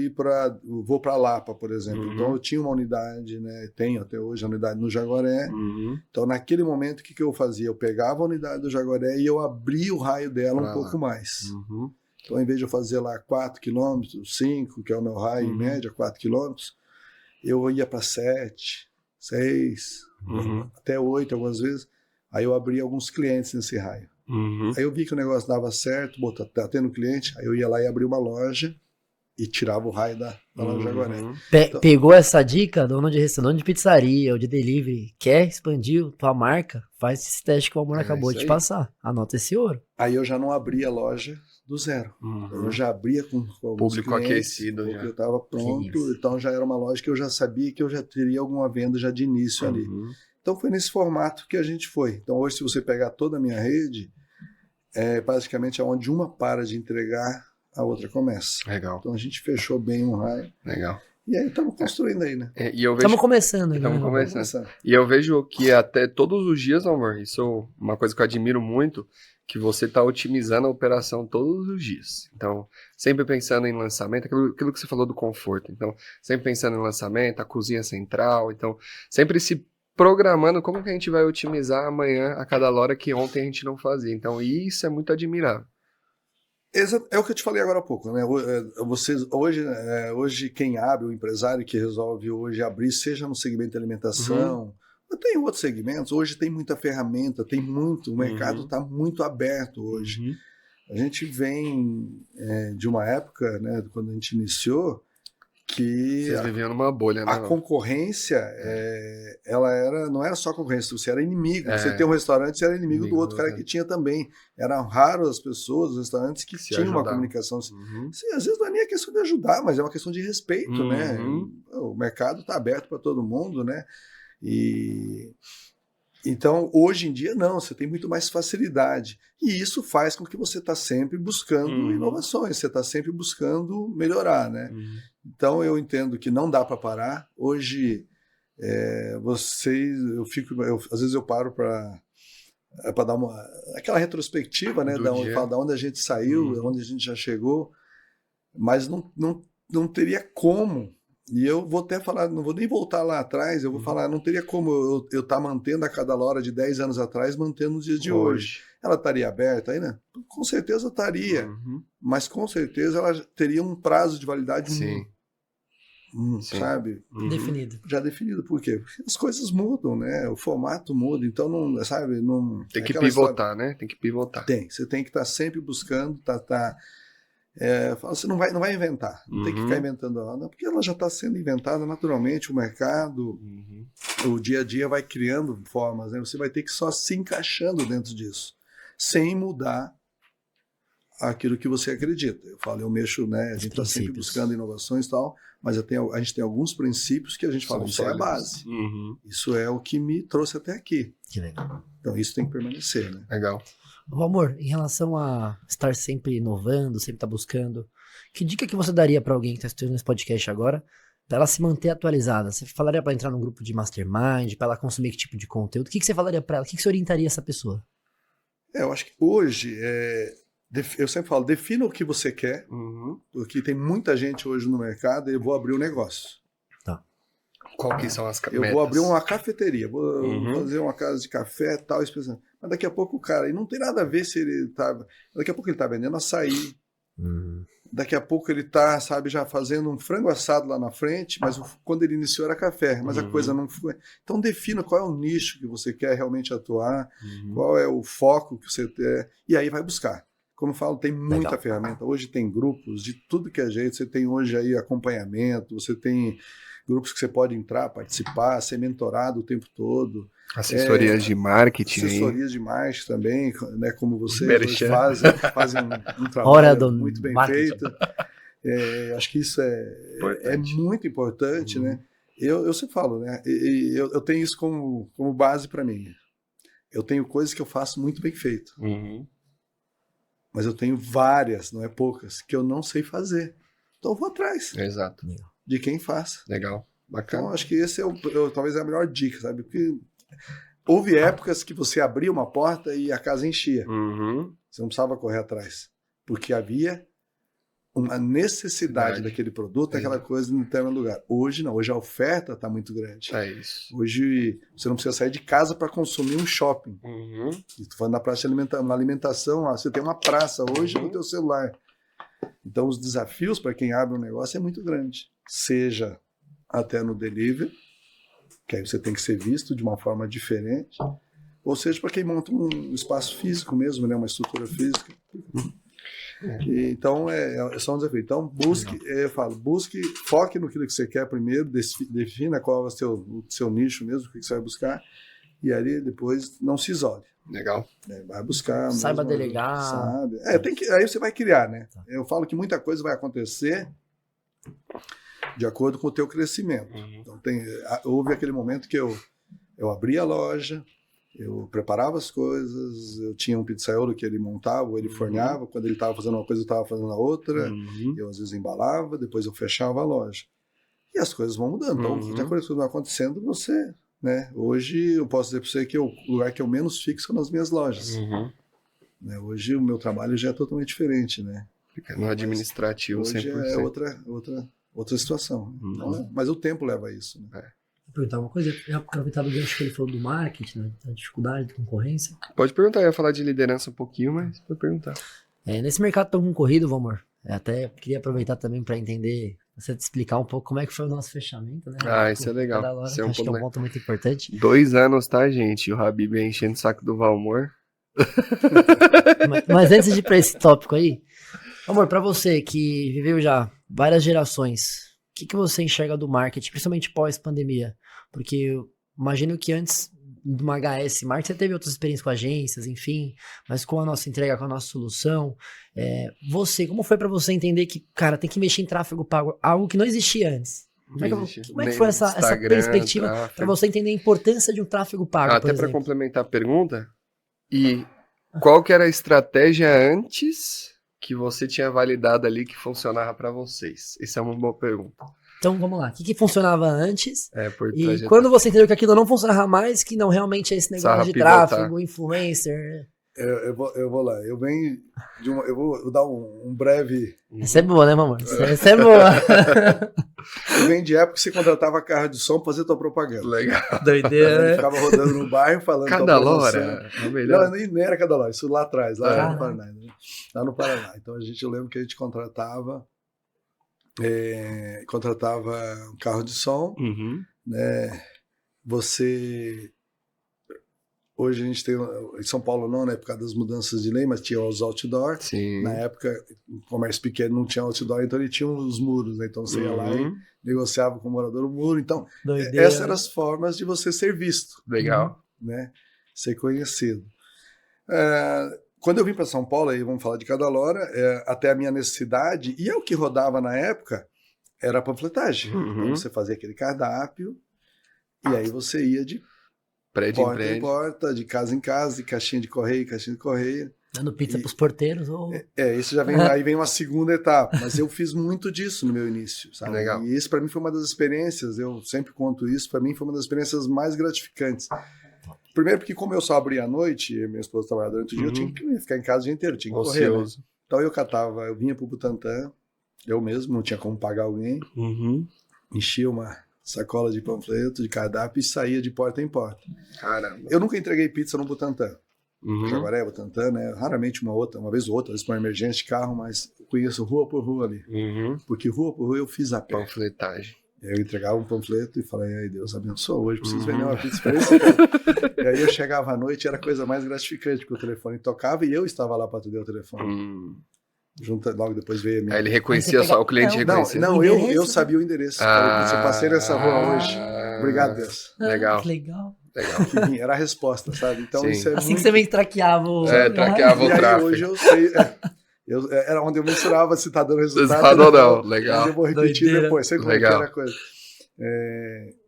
vou para Lapa, por exemplo. Então eu tinha uma unidade, né? Tenho até hoje a unidade no Jaguaré. Então naquele momento o que eu fazia? Eu pegava a unidade do Jaguaré e eu abria o raio dela um pouco mais. Então, em vez de eu fazer lá 4 quilômetros, 5, que é o meu raio em média, 4 quilômetros, eu ia para 7, 6, até 8 algumas vezes. Aí eu abria alguns clientes nesse raio. Aí eu vi que o negócio dava certo, tá tendo cliente, aí eu ia lá e abria uma loja e tirava o raio da loja Jaguaré. Então, pegou essa dica, dono de restaurante, de pizzaria ou de delivery, quer expandir tua marca? Faz esse teste que o Amor acabou de passar. Anota esse ouro. Aí eu já não abria a loja do zero. Eu já abria com público aquecido. Porque eu estava pronto, então já era uma loja que eu já sabia que eu já teria alguma venda já de início ali. Então foi nesse formato que a gente foi. Então hoje, se você pegar toda a minha rede, é basicamente onde uma para de entregar, a outra começa. Legal. Então a gente fechou bem um raio. Legal. E aí estamos construindo aí, né? Estamos começando. Estamos começando. E eu vejo que até todos os dias, amor, isso é uma coisa que eu admiro muito, que você está otimizando a operação todos os dias. Então, sempre pensando em lançamento, aquilo que você falou do conforto. Então, sempre pensando em lançamento, a cozinha central. Então, sempre se programando como que a gente vai otimizar amanhã a cada hora que ontem a gente não fazia. Então, isso é muito admirável. É o que eu te falei agora há pouco, né? Vocês, hoje quem abre, o empresário que resolve hoje abrir, seja no segmento de alimentação, tem outros segmentos, hoje tem muita ferramenta, o mercado está muito aberto hoje. A gente vem de uma época, né, quando a gente iniciou, que vocês viviam numa bolha, né? A concorrência, não era só concorrência, você era inimigo. Você tem um restaurante, você era inimigo do outro cara que tinha também. Eram raros as pessoas, os restaurantes que tinham uma comunicação. Às vezes não é nem a questão de ajudar, mas é uma questão de respeito, né? O mercado está aberto para todo mundo, né? Então, hoje em dia, não, você tem muito mais facilidade. E isso faz com que você está sempre buscando inovações, você está sempre buscando melhorar, né? Então, eu entendo que não dá para parar. Hoje, às vezes eu paro para dar aquela retrospectiva, né? Da onde a gente saiu, da onde a gente já chegou, mas não teria como. E eu vou até falar, não vou nem voltar lá atrás, eu vou falar, não teria como eu estar mantendo a cada hora de 10 anos atrás, mantendo nos dias de hoje. Ela estaria aberta ainda? Com certeza estaria, mas com certeza ela teria um prazo de validade sabe? Definido. Já definido. Por quê? Porque as coisas mudam, né? O formato muda, então não, sabe? Não, tem que pivotar, né? Tem que pivotar. Você tem que estar sempre buscando, você não vai inventar, não tem que ficar inventando ela, porque ela já está sendo inventada naturalmente, o mercado, o dia a dia vai criando formas, né? Você vai ter que só se encaixando dentro disso, sem mudar aquilo que você acredita. Eu mexo, né? A gente está sempre buscando inovações e tal, mas a gente tem alguns princípios que a gente fala, isso é a base. Isso é o que me trouxe até aqui. Que legal. Então isso tem que permanecer, né? Legal. Amor, em relação a estar sempre inovando, sempre estar buscando, que dica que você daria para alguém que está assistindo esse podcast agora, para ela se manter atualizada? Você falaria para entrar num grupo de mastermind, para ela consumir que tipo de conteúdo? O que você falaria para ela? O que você orientaria essa pessoa? Eu acho que hoje, eu sempre falo, defina o que você quer, porque tem muita gente hoje no mercado e eu vou abrir um negócio. Qual que são as metas? Eu vou abrir uma cafeteria, vou fazer uma casa de café e tal, mas daqui a pouco o cara, e não tem nada a ver se ele tá, daqui a pouco ele tá vendendo açaí, daqui a pouco ele tá, sabe, já fazendo um frango assado lá na frente, mas quando ele iniciou era café, mas a coisa não foi. Então defina qual é o nicho que você quer realmente atuar, qual é o foco que você tem, e aí vai buscar. Como eu falo, tem muita ferramenta, hoje tem grupos de tudo que é jeito, você tem hoje aí acompanhamento, você tem grupos que você pode entrar, participar, ser mentorado o tempo todo. Assessorias de marketing. Assessorias de marketing também, né, como vocês fazem um trabalho muito bem feito. Acho que isso é muito importante, né? Eu sempre falo, né? Eu tenho isso como base para mim. Eu tenho coisas que eu faço muito bem feito. Mas eu tenho várias, não é poucas, que eu não sei fazer. Então eu vou atrás. Exato. De quem faz. Legal, bacana. Então acho que esse talvez é a melhor dica, sabe? Porque houve épocas que você abria uma porta e a casa enchia. Você não precisava correr atrás. Porque havia uma necessidade daquele produto, aquela coisa no determinado lugar. Hoje não, hoje a oferta está muito grande. É isso. Hoje você não precisa sair de casa para consumir um shopping. Estou falando da praça de alimentação, você tem uma praça hoje no teu celular. Então, os desafios para quem abre um negócio é muito grande. Seja até no delivery, que aí você tem que ser visto de uma forma diferente, ou seja, para quem monta um espaço físico mesmo, né, uma estrutura física. Então, é só um desafio. Então, foque no que você quer primeiro, defina qual é o seu nicho mesmo, o que você vai buscar, e aí depois não se isole. Legal. Vai buscar. Saiba delegar. Sabe? Aí você vai criar, né? Eu falo que muita coisa vai acontecer de acordo com o teu crescimento. Então, houve aquele momento que eu abria a loja, eu preparava as coisas, eu tinha um pizzaiolo que ele montava, ou ele forneava, quando ele estava fazendo uma coisa, eu estava fazendo a outra, eu às vezes embalava, depois eu fechava a loja. E as coisas vão mudando. Então, de acordo com o que vai acontecendo, você... Né? Hoje eu posso dizer para você que o lugar que eu menos fixo são nas minhas lojas. Né? Hoje o meu trabalho já é totalmente diferente, né? Fica no administrativo hoje 100%. É outra situação. Então, mas o tempo leva a isso. Né? Vou perguntar uma coisa, eu aproveitar o gancho que ele falou do marketing, né? Da dificuldade, da concorrência. Pode perguntar, eu ia falar de liderança um pouquinho, mas pode perguntar. Nesse mercado tão concorrido, Valmor, até queria aproveitar também para entender, você te explicar um pouco como é que foi o nosso fechamento, né? Isso é legal. Loja, isso acho que é um ponto muito importante. 2 anos, tá, gente? E o Habib é enchendo o saco do Valmor. mas antes de ir para esse tópico aí, Valmor, para você que viveu já várias gerações, o que você enxerga do marketing, principalmente pós-pandemia? Porque eu imagino que antes de uma HS Marketing, você teve outras experiências com agências, enfim, mas com a nossa entrega, com a nossa solução, como foi para você entender que, cara, tem que investir em tráfego pago, algo que não existia antes? Como é que foi essa perspectiva para você entender a importância de um tráfego pago, até para complementar a pergunta, e qual que era a estratégia antes que você tinha validado ali que funcionava para vocês? Essa é uma boa pergunta. Então, vamos lá. O que funcionava antes? E quando você entendeu que aquilo não funcionava mais, que não realmente é esse negócio de tráfego, influencer... Eu vou lá. Eu venho de eu vou dar um breve... Essa é boa, né, mamãe? Essa é boa. Eu venho de época que você contratava carro de som pra fazer tua propaganda. Legal. Doideira, né? Ficava rodando no bairro falando... Cadalora? Não, nem era Cadalora. Isso lá atrás, lá no Paraná. Né? Lá no Paraná. Então, eu lembro que a gente contratava um carro de som, né? Hoje a gente tem, em São Paulo não, né, por causa das mudanças de lei, mas tinha os outdoor. Sim. Na época, o comércio pequeno não tinha outdoor, então ele tinha os muros, né? Então você ia lá e negociava com o morador o muro. Então, essas eram as formas de você ser visto. Legal. Né? Ser conhecido. Quando eu vim para São Paulo, aí vamos falar de Cadalora, até a minha necessidade, e o que rodava na época, era a panfletagem. Então você fazia aquele cardápio, e aí você ia de prédio porta em porta, de casa em casa, de caixinha de correio, Dando pizza pros porteiros ou... Isso já vem, aí vem uma segunda etapa, mas eu fiz muito disso no meu início, sabe? Legal. E isso para mim foi uma das experiências, eu sempre conto isso, para mim foi uma das experiências mais gratificantes. Primeiro porque como eu só abria à noite, e minha esposa trabalhava durante o dia, eu tinha que ficar em casa o dia inteiro, tinha que correr, né? Então eu vinha pro Butantã, eu mesmo, não tinha como pagar alguém, enchia uma sacola de panfleto, de cardápio e saía de porta em porta. Caramba. Eu nunca entreguei pizza no Butantã. Jaguaré, Butantã, né? Raramente uma vez ou outra, às vezes uma emergência de carro, mas eu conheço rua por rua ali. Porque rua por rua eu fiz a pé. Panfletagem. Eu entregava um panfleto e falei, ai Deus, abençoa hoje, preciso vender uma pizza pra esse. E aí eu chegava à noite e era a coisa mais gratificante, porque o telefone tocava e eu estava lá para atender o telefone. Logo depois veio a minha... Aí ele reconhecia só, o cliente reconhecia. Não, eu sabia o endereço. Falei, eu passei nessa rua hoje. Obrigado, Deus. Legal. Que legal. Era a resposta, sabe? Então, isso é assim muito... que você vem traqueava o... traqueava o tráfego. Hoje eu sei... era onde eu mensurava se tá dando resultado. Resultado ou não, legal. Eu vou repetir depois, sei como legal. Era a coisa.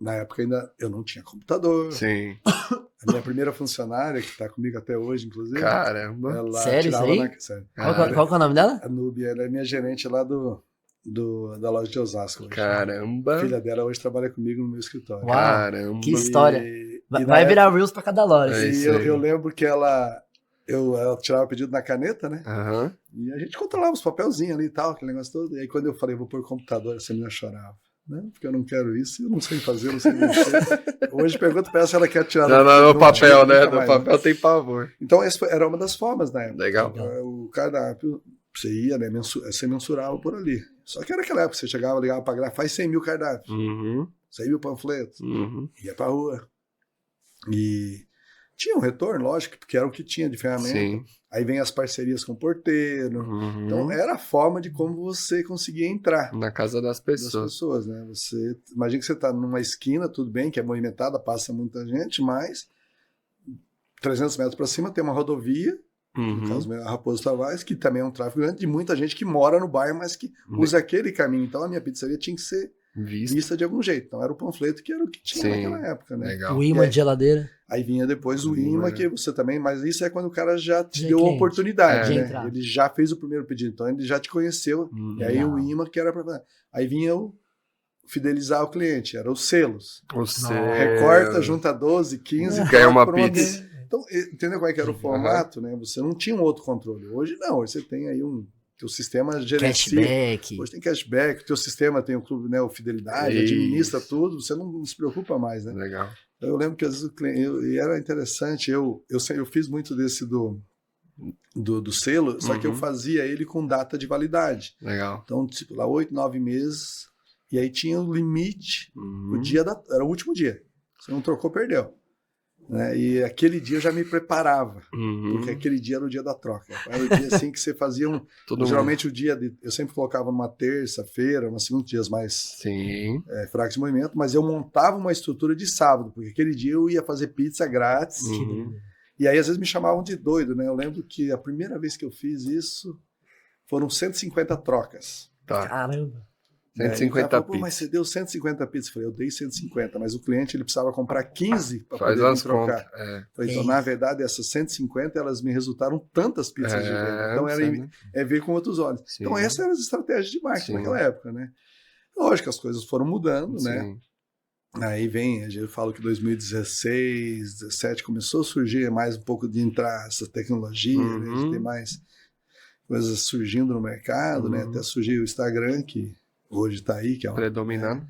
Na época ainda eu não tinha computador. Sim. A minha primeira funcionária, que está comigo até hoje, inclusive. Caramba. Ela sério isso aí? Sério. Qual que é o nome dela? A Núbia, ela é minha gerente lá da loja de Osasco. Hoje. Caramba. A filha dela hoje trabalha comigo no meu escritório. Uau, caramba. Que história. Vai virar Reels pra cada hora. E eu lembro que ela tirava o pedido na caneta, né? E a gente controlava os papelzinhos ali e tal, aquele negócio todo. E aí quando eu falei, vou pôr computador, essa menina chorava. Né? Porque eu não quero isso, eu não sei fazer, não sei mexer. Hoje pergunto pra ela se ela quer tirar no papel, né? No papel tem pavor. Então essa era uma das formas na época. Legal. O cardápio Você ia, né? Você mensurava por ali. Só que era aquela época, você chegava, ligava pra grávida, faz 100 mil cardápios, 100 mil panfletos, ia pra rua. E tinha um retorno, lógico, porque era o que tinha de ferramenta. Sim. Aí vem as parcerias com o porteiro. Então, era a forma de como você conseguia entrar na casa das pessoas. Né? Você, imagina que você está numa esquina, tudo bem, que é movimentada, passa muita gente, mas 300 metros para cima tem uma rodovia, no caso a Raposo Tavares, que também é um tráfego grande, de muita gente que mora no bairro, mas que usa aquele caminho. Então, a minha pizzaria tinha que ser vista de algum jeito. Então, era o panfleto que era o que tinha naquela época, né? Legal. O imã de geladeira. Aí vinha depois o imã, que você também... Mas isso é quando o cara já te deu a cliente. oportunidade, né? Ele já fez o primeiro pedido, então ele já te conheceu. E aí o imã que era para... Aí vinha o fidelizar o cliente, eram os selos. Recorta, junta 12, 15... Ganha uma pizza. Então, entendeu como é que era o formato, né? Você não tinha um outro controle. Hoje não, hoje você tem aí teu sistema gerencia. Cashback. Hoje tem cashback, o teu sistema tem o clube, né, o Fidelidade, administra tudo, você não se preocupa mais, né? Legal. Então, eu lembro que às vezes o cliente, e era interessante, eu fiz muito desse do selo, só que eu fazia ele com data de validade. Legal. Então, tipo, lá 8, 9 meses, e aí tinha o limite, o dia era o último dia. Você não trocou, perdeu. Né? E aquele dia eu já me preparava, porque aquele dia era o dia da troca. Era o dia assim que você fazia geralmente o dia eu sempre colocava numa terça-feira, uma segunda, dias mais fracos de movimento, mas eu montava uma estrutura de sábado, porque aquele dia eu ia fazer pizza grátis. E aí às vezes me chamavam de doido, né? Eu lembro que a primeira vez que eu fiz isso foram 150 trocas. Tá. Caramba. 150 pizzas. Mas você deu 150 pizzas. Eu falei, eu dei 150, mas o cliente ele precisava comprar 15 para poder me trocar. Falei, então, na verdade, essas 150, elas me resultaram tantas pizzas de venda. Então, ver com outros olhos. Sim. Então, essas eram as estratégias de marketing naquela época, né? Lógico, as coisas foram mudando, né? Aí eu falo que 2016, 2017 começou a surgir mais um pouco de entrar essa tecnologia, né? De ter mais coisas surgindo no mercado, né? Até surgiu o Instagram, que hoje está aí, que é predominando.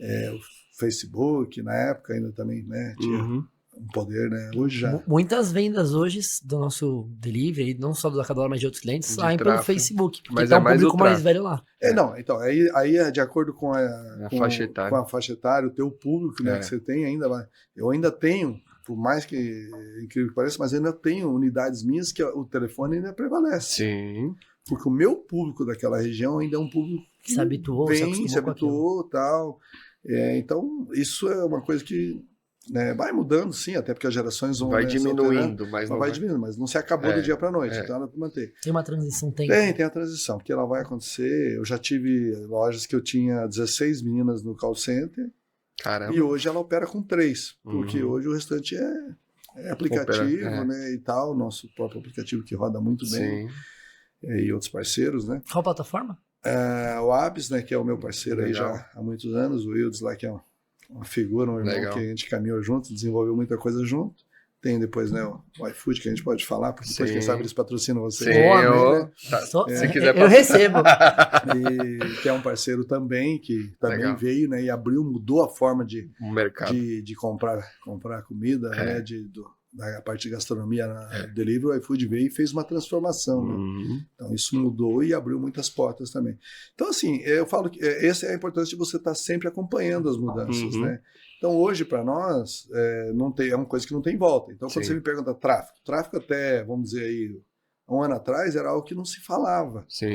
O Facebook, na época ainda também, né? Tinha um poder, né? Hoje já. Muitas vendas hoje do nosso delivery, não só do Lacadora, mas de outros clientes, saem pelo Facebook. Porque mas tá um público mais velho lá. Então, aí é de acordo com a faixa etária. Com a faixa etária, o teu público, né? Que você tem ainda lá. Eu ainda tenho, por mais que incrível que pareça, mas ainda tenho unidades minhas que o telefone ainda prevalece. Sim. Porque o meu público daquela região ainda é um público que se habituou, se habituou e tal. Então, isso é uma coisa que vai mudando, sim, até porque as gerações vão... Vai diminuindo, mas não vai diminuindo, mas não se acabou do dia para a noite, então ela vai manter. Tem uma transição, tem a transição, porque ela vai acontecer. Eu já tive lojas que eu tinha 16 meninas no call center. Caramba. E hoje ela opera com 3, porque hoje o restante é aplicativo, né, e tal, nosso próprio aplicativo que roda muito bem. Sim. E outros parceiros, né? Qual plataforma? O Abs, né, que é o meu parceiro aí já há muitos anos, o Wildes lá, que é uma figura, um irmão que a gente caminhou junto, desenvolveu muita coisa junto. Tem depois, né, o iFood, que a gente pode falar, porque depois, quem sabe, eles patrocinam você. Sim, né? Se quiser eu recebo. E que é um parceiro também, que também veio, né, e mudou a forma de comprar comida, né, da parte de gastronomia na delivery. O iFood veio e fez uma transformação, né? Então isso mudou e abriu muitas portas também. Então assim, eu falo que essa é a importância de você estar sempre acompanhando as mudanças, né? Então hoje para nós é uma coisa que não tem volta. Então quando você me pergunta tráfego até, vamos dizer aí, um ano atrás era algo que não se falava. Sim.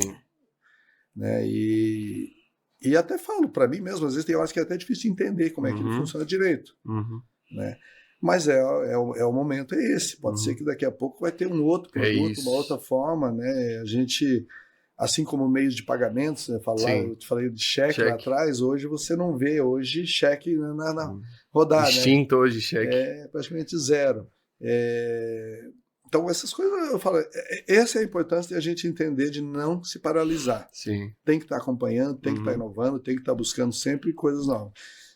Né? E até falo para mim mesmo, às vezes tem horas que é até difícil de entender como é que ele funciona direito, né? Mas o momento é esse. Pode ser que daqui a pouco vai ter um outro produto, uma outra forma, né? A gente, assim como meios de pagamentos, né? Eu te falei de cheque lá atrás, hoje você não vê cheque na rodada. Extinto, né? Hoje cheque. É praticamente zero. Então essas coisas, eu falo, essa é a importância de a gente entender de não se paralisar. Sim. Tem que estar acompanhando, tem que estar inovando, tem que estar buscando sempre coisas novas.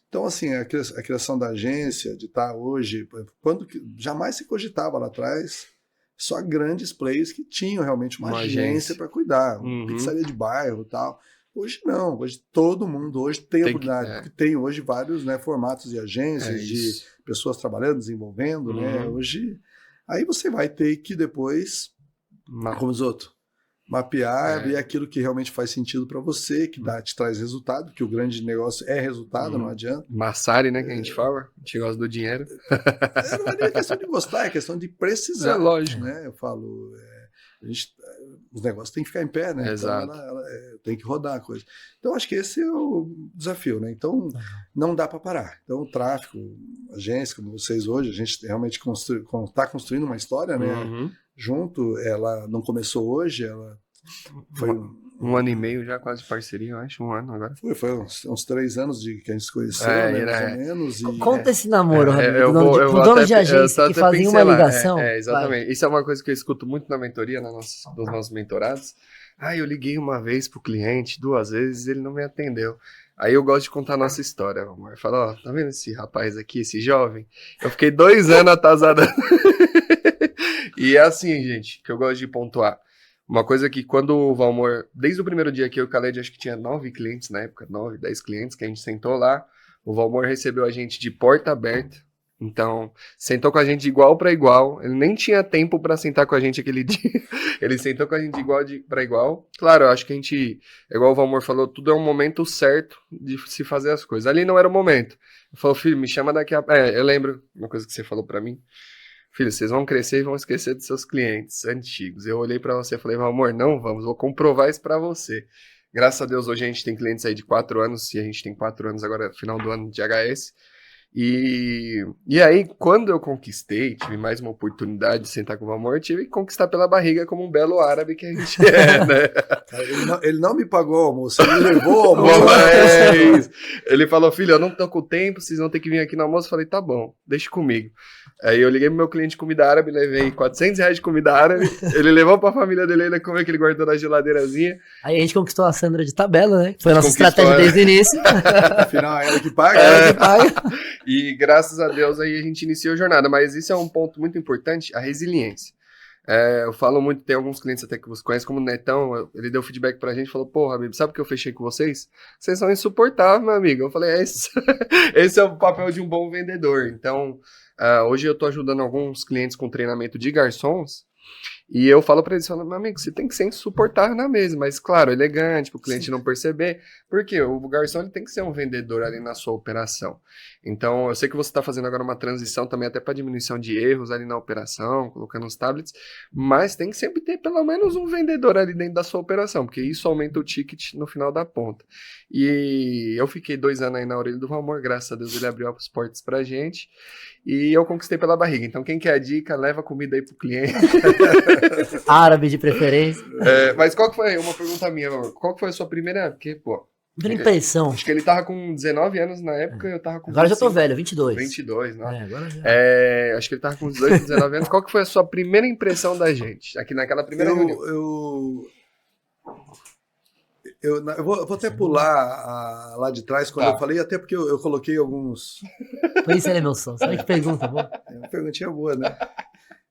Então, assim, a criação da agência, de estar hoje, quando jamais se cogitava lá atrás, só grandes players que tinham realmente uma agência para cuidar, uma pizzaria de bairro e tal. Hoje não, hoje todo mundo tem a oportunidade, porque tem hoje vários, né, formatos de agências, de pessoas trabalhando, desenvolvendo, né, hoje... Aí você vai ter que depois, como os outros, Mapear, ver aquilo que realmente faz sentido para você, que te traz resultado, que o grande negócio é resultado, não adianta. Massari, né, que a gente fala, a gente gosta do dinheiro. Não é nem questão de gostar, é questão de precisar. É lógico. Né? Eu falo, os negócios têm que ficar em pé, né? Exato. Então ela tem que rodar a coisa. Então acho que esse é o desafio, né? Então não dá para parar. Então o tráfico, agência, como vocês hoje, a gente realmente está construindo uma história, né? Junto, ela não começou hoje, ela foi um ano e meio já, quase parceria, eu acho, 1 ano agora. Foi uns 3 anos que a gente se conheceu, né, mais ou menos. Conta esse namoro, Rabir, eu com donos de agência que fazem uma ligação. Exatamente, isso é uma coisa que eu escuto muito na mentoria, dos nossos mentorados. Eu liguei uma vez pro cliente, 2 vezes, ele não me atendeu. Aí eu gosto de contar a nossa história, amor. Fala, tá vendo esse rapaz aqui, esse jovem? Eu fiquei 2 anos atrasado. E é assim, gente, que eu gosto de pontuar. Uma coisa que quando o Valmor, desde o primeiro dia que eu e o Khaled, acho que tinha 9 clientes na época, 9, 10 clientes, que a gente sentou lá, o Valmor recebeu a gente de porta aberta. Então, sentou com a gente de igual para igual. Ele nem tinha tempo para sentar com a gente aquele dia. Ele sentou com a gente de igual para igual. Claro, eu acho que a gente, igual o Valmor falou, tudo é um momento certo de se fazer as coisas. Ali não era o momento. Ele falou, filho, me chama daqui a... eu lembro uma coisa que você falou para mim. Filho, vocês vão crescer e vão esquecer dos seus clientes antigos. Eu olhei pra você e falei, amor, não vamos, vou comprovar isso pra você. Graças a Deus, hoje a gente tem clientes aí de 4 anos, e a gente tem 4 anos agora, final do ano de HS. E aí, quando eu conquistei, tive mais uma oportunidade de sentar com o Valmor, tive que conquistar pela barriga como um belo árabe que a gente é, né? Ele não me pagou o almoço, ele levou o almoço. Ele falou, filho, eu não tô com tempo, vocês vão ter que vir aqui no almoço. Eu falei, tá bom, deixa comigo. Aí eu liguei pro meu cliente de comida árabe, levei R$400 de comida árabe, ele levou pra família dele, ele comeu que ele guardou na geladeirazinha. Aí a gente conquistou a Sandra de tabela, né? Foi a nossa estratégia desde o início. Afinal, ela que paga. Ela que paga. E graças a Deus aí a gente iniciou a jornada, mas isso é um ponto muito importante, a resiliência. Eu falo muito, tem alguns clientes até que você conhece, como o Netão, ele deu feedback pra gente, falou, pô, Habib, sabe o que eu fechei com vocês? Vocês são insuportáveis, meu amigo. Eu falei, esse é o papel de um bom vendedor. Então, hoje eu tô ajudando alguns clientes com treinamento de garçons, e eu falo pra eles, meu amigo, você tem que ser insuportável na mesa, mas claro, elegante, pro cliente não perceber, porque o garçom ele tem que ser um vendedor ali na sua operação. Então, eu sei que você está fazendo agora uma transição também até para diminuição de erros ali na operação, colocando os tablets, mas tem que sempre ter pelo menos um vendedor ali dentro da sua operação, porque isso aumenta o ticket no final da ponta. E eu fiquei 2 anos aí na orelha do Valmor, graças a Deus ele abriu as portas pra gente, e eu conquistei pela barriga. Então, quem quer a dica, leva comida aí pro cliente. Árabe de preferência. Mas qual que foi, uma pergunta minha, qual que foi a sua primeira, porque, pô... Primeira impressão. Acho que ele tava com 19 anos na época, eu tava com... Agora 25. Já tô velho, 22. 22, né? Agora já. Acho que ele tava com 18, 19 anos. Qual que foi a sua primeira impressão da gente? Aqui naquela primeira reunião. Eu vou até pular lá de trás, quando eu falei, até porque eu coloquei alguns... Pois é, meu som. Sabe que pergunta boa? É uma perguntinha boa, né?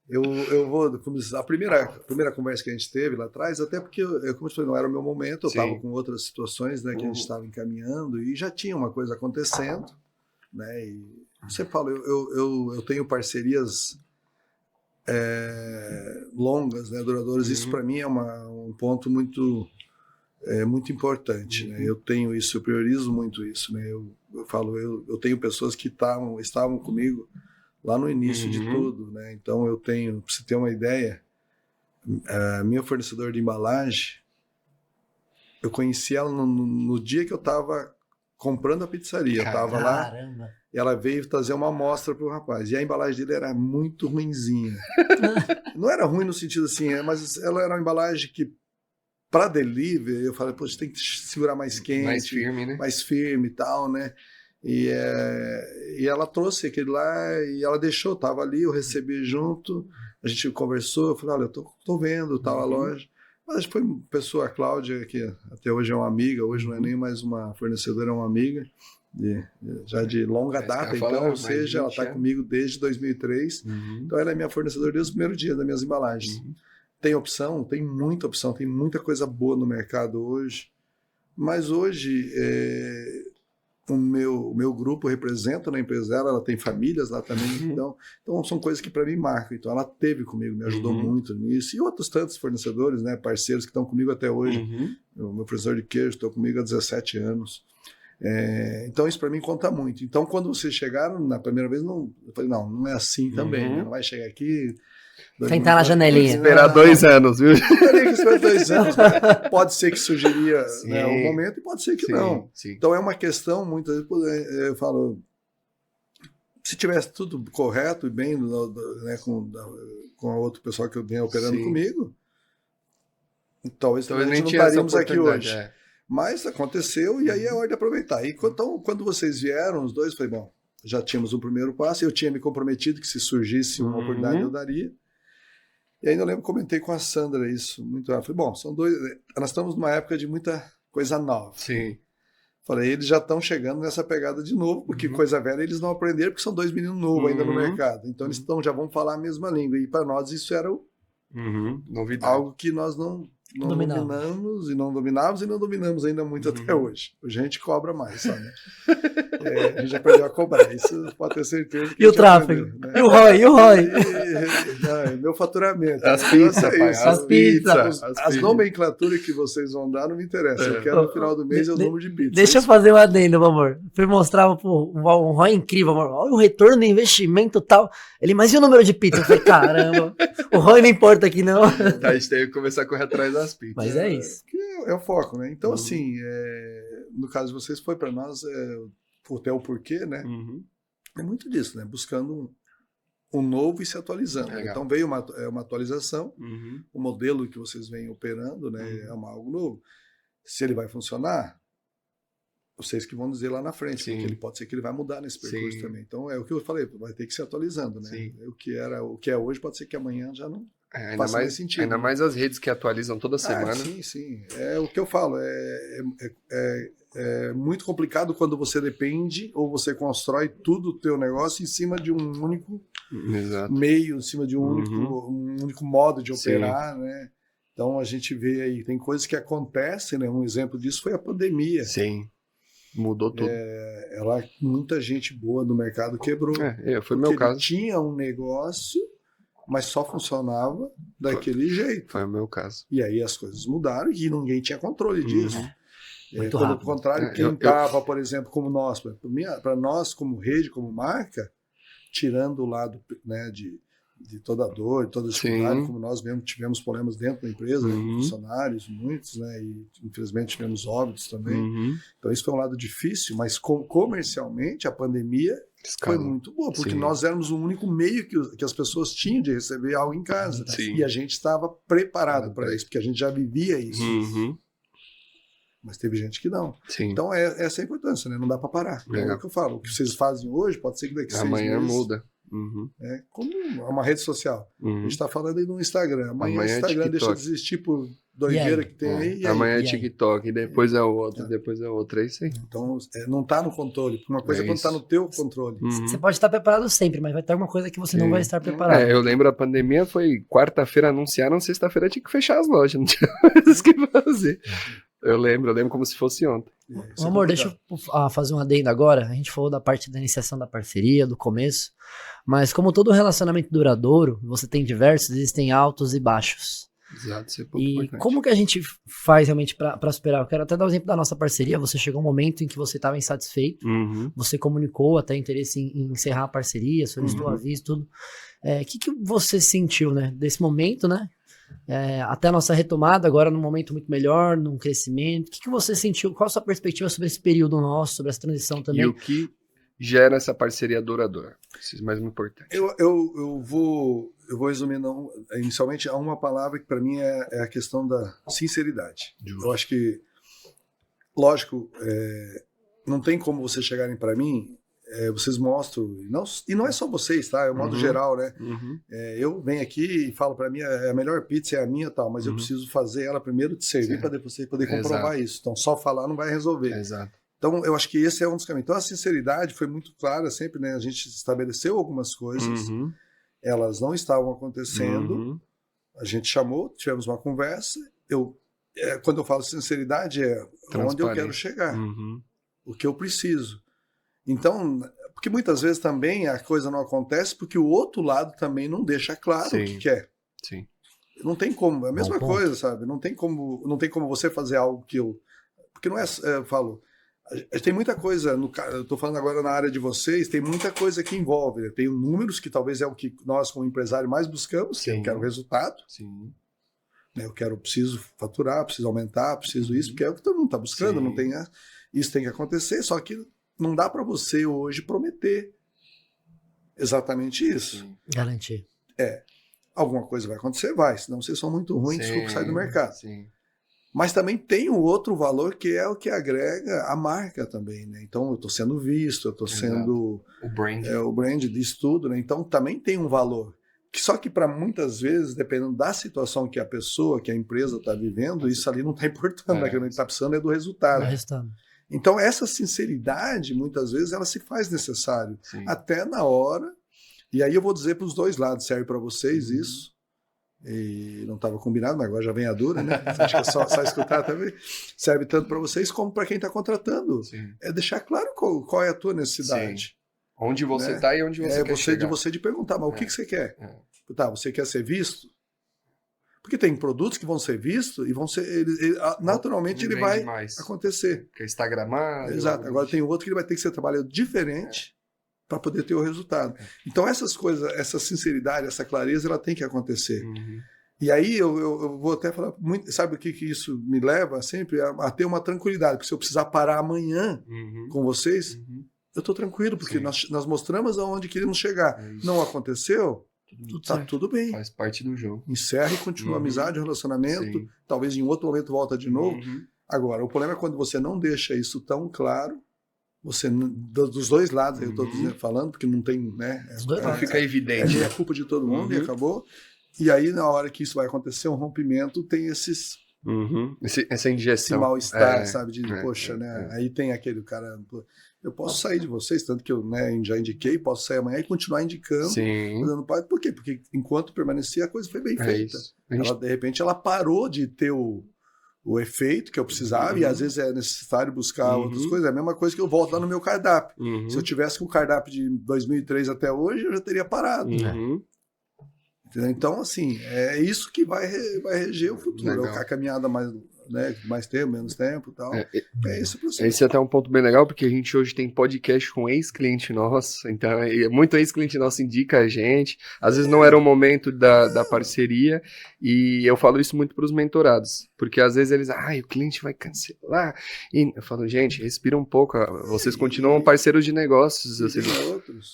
Eu vou começar. A primeira conversa que a gente teve lá atrás, até porque, como eu falei, não era o meu momento, eu estava com outras situações, né, que a gente estava encaminhando e já tinha uma coisa acontecendo, né? E você fala, eu tenho parcerias longas, né, duradouras. Isso para mim é um ponto muito importante, né? Eu tenho isso, eu priorizo muito isso, né? Eu falo, eu tenho pessoas que estavam comigo lá no início de tudo, né? Então eu tenho, pra você ter uma ideia, a minha fornecedora de embalagem, eu conheci ela no dia que eu estava comprando a pizzaria. Eu estava lá e ela veio trazer uma amostra pro rapaz. E a embalagem dele era muito ruinzinha. Não era ruim no sentido assim, mas ela era uma embalagem que, para delivery, eu falei, poxa, tem que segurar mais quente, mais firme, né? Mais firme e tal, né? E ela trouxe aquele lá e ela deixou, tava ali, eu recebi junto, a gente conversou, eu falei, olha, eu tô vendo, tal, a loja. Mas foi uma pessoa, a Cláudia, que até hoje é uma amiga, hoje não é nem mais uma fornecedora, é uma amiga, já de longa data, então, ou seja, ela está comigo desde 2003, então ela é minha fornecedora desde o primeiro dia das minhas embalagens. Tem opção, tem muita coisa boa no mercado hoje, mas hoje... o meu grupo representa na empresa dela, ela tem famílias lá também, então são coisas que para mim marcam. Então ela teve comigo, me ajudou muito nisso, e outros tantos fornecedores, né, parceiros que estão comigo até hoje. Meu professor de queijo estou comigo há 17 anos. Então isso para mim conta muito. Então quando vocês chegaram na primeira vez, eu falei, não é assim também, né? Não vai chegar aqui... Sentar na janelinha. Esperar 2 anos, viu? Esperar 2 anos. Pode ser que surgiria, né, um momento e pode ser que não. Sim. Então é uma questão, muitas vezes, eu falo, se tivesse tudo correto e bem, né, com a outra pessoa que vem operando comigo, talvez a gente não estaríamos aqui hoje. Mas aconteceu e aí é hora de aproveitar. E então, quando vocês vieram, os dois, eu falei, bom, já tínhamos um primeiro passo, eu tinha me comprometido que se surgisse uma oportunidade eu daria. E ainda eu lembro, comentei com a Sandra isso muito. Eu falei, bom, nós estamos numa época de muita coisa nova. Sim. Falei, eles já estão chegando nessa pegada de novo, porque coisa velha eles não aprenderam, porque são 2 meninos novos ainda no mercado. Então eles já vão falar a mesma língua. E para nós isso era novidade. Algo que nós não dominamos e não dominamos ainda muito até hoje. Hoje a gente cobra mais, sabe? A gente já aprendeu a cobrar, isso pode ter certeza. E o tráfego? Aprendeu, né? E o ROI? Meu faturamento. As pizzas, as nomenclaturas que vocês vão dar não me interessa. Eu quero no final do mês o número de pizzas. Deixa eu fazer um adendo, meu amor. Fui mostrar um ROI incrível, amor. Olha o retorno do investimento e tal. Ele, mas e o número de pizzas? Eu falei, caramba, o ROI não importa aqui não. A gente teve que começar a correr atrás das pizzas. Mas é isso. É o foco, né? Então, assim, no caso de vocês, foi para nós até o porquê, né? É muito disso, né? Buscando um novo e se atualizando. Então, veio uma atualização, o modelo que vocês vêm operando, né? É algo novo. Se ele vai funcionar, vocês que vão dizer lá na frente, porque ele pode ser que ele vai mudar nesse percurso também. Então, é o que eu falei, vai ter que se atualizando, né? O que é hoje pode ser que amanhã já não faça mais sentido. Ainda mais as redes que atualizam toda semana. Sim. É o que eu falo, é muito complicado quando você depende ou você constrói tudo o teu negócio em cima de um único meio, em cima de um único modo de operar, né? Então a gente vê aí, tem coisas que acontecem, né? Um exemplo disso foi a pandemia. Sim. Mudou tudo. Muita gente boa do mercado quebrou. Foi meu caso. Tinha um negócio, mas só funcionava daquele jeito. Foi o meu caso. E aí as coisas mudaram e ninguém tinha controle disso. Pelo contrário, quem estava, por exemplo, como nós, para nós como rede, como marca, tirando o lado, né, de toda a dor, de toda a dificuldade, como nós mesmo tivemos problemas dentro da empresa, né, funcionários, muitos, né, e infelizmente tivemos óbitos também. Então isso foi um lado difícil, mas comercialmente a pandemia foi muito boa, porque nós éramos o único meio que as pessoas tinham de receber algo em casa. E a gente estava preparado para isso, porque a gente já vivia isso. Mas teve gente que não. Então essa é a importância, né? Não dá para parar. É o que eu falo. O que vocês fazem hoje pode ser que daqui a 6 meses... Amanhã muda. Como uma rede social. A gente está falando aí no Instagram. Amanhã o Instagram deixa de existir por doideira que tem aí. Amanhã é TikTok, depois é outro, depois é outro. É isso aí. Então não está no controle. Uma coisa é quando está no teu controle. Você pode estar preparado sempre, mas vai ter alguma coisa que você não vai estar preparado. Eu lembro a pandemia foi quarta-feira anunciaram, sexta-feira tinha que fechar as lojas. Não tinha mais o que fazer. Eu lembro como se fosse ontem. Amor, deixa eu fazer um adendo agora. A gente falou da parte da iniciação da parceria, do começo. Mas como todo relacionamento duradouro, você tem diversos, existem altos e baixos. Exato, isso é pouco E importante. como que a gente faz realmente para superar? Eu quero até dar o exemplo da nossa parceria. Você chegou um momento em que você estava insatisfeito. Você comunicou até interesse em encerrar a parceria, solicitou aviso, tudo. O que você sentiu, né, desse momento, né? Até a nossa retomada agora num momento muito melhor, num crescimento. O que você sentiu? Qual a sua perspectiva sobre esse período nosso, sobre essa transição também? E o que gera essa parceria duradoura? Isso é mais importante. Eu vou resumir inicialmente a uma palavra que para mim é a questão da sinceridade. Eu acho que, lógico, não tem como vocês chegarem para mim, vocês mostram, e não é só vocês, tá? É o modo geral, né? Eu venho aqui e falo para mim, a melhor pizza é a minha, tal, mas eu preciso fazer ela primeiro te servir para você poder comprovar isso. Então só falar não vai resolver. Exato. Então eu acho que esse é um dos caminhos. Então a sinceridade foi muito clara sempre, né? A gente estabeleceu algumas coisas, elas não estavam acontecendo, a gente chamou, tivemos uma conversa, quando eu falo sinceridade onde eu quero chegar. o que eu preciso. Então, porque muitas vezes também a coisa não acontece porque o outro lado também não deixa claro o que quer. Sim. Não tem como, é a mesma coisa, sabe? Não tem como você fazer algo que eu... Porque não é, eu falo, tem muita coisa, eu estou falando agora na área de vocês, tem muita coisa que envolve. Tem números, que talvez é o que nós como empresário mais buscamos, que eu quero resultado. Sim. Preciso faturar, preciso aumentar, preciso isso, porque é o que todo mundo está buscando, não tem, isso tem que acontecer, só que não dá para você hoje prometer exatamente isso. Sim. Garantir. Alguma coisa vai acontecer, vai, senão vocês são muito ruins, desculpa, sai do mercado. Sim. Mas também tem um outro valor que é o que agrega a marca também, né? Então eu estou sendo visto, eu estou sendo o brand disso tudo, né? Então também tem um valor. Só que para muitas vezes, dependendo da situação que a pessoa, que a empresa está vivendo, isso ali não está importando, né? O que a gente está precisando é do resultado. Então essa sinceridade, muitas vezes, ela se faz necessário. Até na hora, e aí eu vou dizer para os dois lados, serve para vocês isso, e não estava combinado, mas agora já vem a dura, né? Acho que é só escutar também. Serve tanto para vocês como para quem está contratando. É deixar claro qual é a tua necessidade. Sim. Onde você está e onde você quer chegar. De perguntar, mas o que você quer? Tá, você quer ser visto? Porque tem produtos que vão ser vistos e vão ser... naturalmente ele vai acontecer. Que é instagramado. Exato. Agora tem outro que ele vai ter que ser trabalhado diferente para poder ter o resultado. Então essas coisas, essa sinceridade, essa clareza, ela tem que acontecer. E aí eu vou até falar, sabe o que isso me leva sempre? A ter uma tranquilidade, porque se eu precisar parar amanhã com vocês, eu estou tranquilo, porque nós mostramos aonde queríamos chegar. Não aconteceu, tudo bem. Faz parte do jogo. Encerra e continua a amizade, o relacionamento, talvez em outro momento volta de novo. Agora, o problema é quando você não deixa isso tão claro, você, dos dois lados, eu estou falando, porque não tem, né? Não fica evidente. É culpa de todo mundo e acabou. E aí, na hora que isso vai acontecer, um rompimento, tem essa injeção. Esse mal-estar, sabe? Poxa, né? Aí tem aquele cara... Eu posso sair de vocês, tanto que eu já indiquei, posso sair amanhã e continuar indicando. Por quê? Porque enquanto permanecia, a coisa foi bem feita. Ela, de repente, ela parou de ter o efeito que eu precisava, e às vezes é necessário buscar outras coisas. É a mesma coisa que eu volto lá no meu cardápio. Se eu tivesse com o cardápio de 2003 até hoje, eu já teria parado. Então, assim, é isso que vai reger o futuro. A caminhada mais tempo, menos tempo e tal. É esse o processo. Esse é até um ponto bem legal, porque a gente hoje tem podcast com ex-cliente nosso, então muito ex-cliente nosso indica a gente, às vezes não era o momento da parceria, e eu falo isso muito para os mentorados, porque às vezes eles, o cliente vai cancelar, e eu falo, gente, respira um pouco, vocês continuam parceiros de negócios, vocês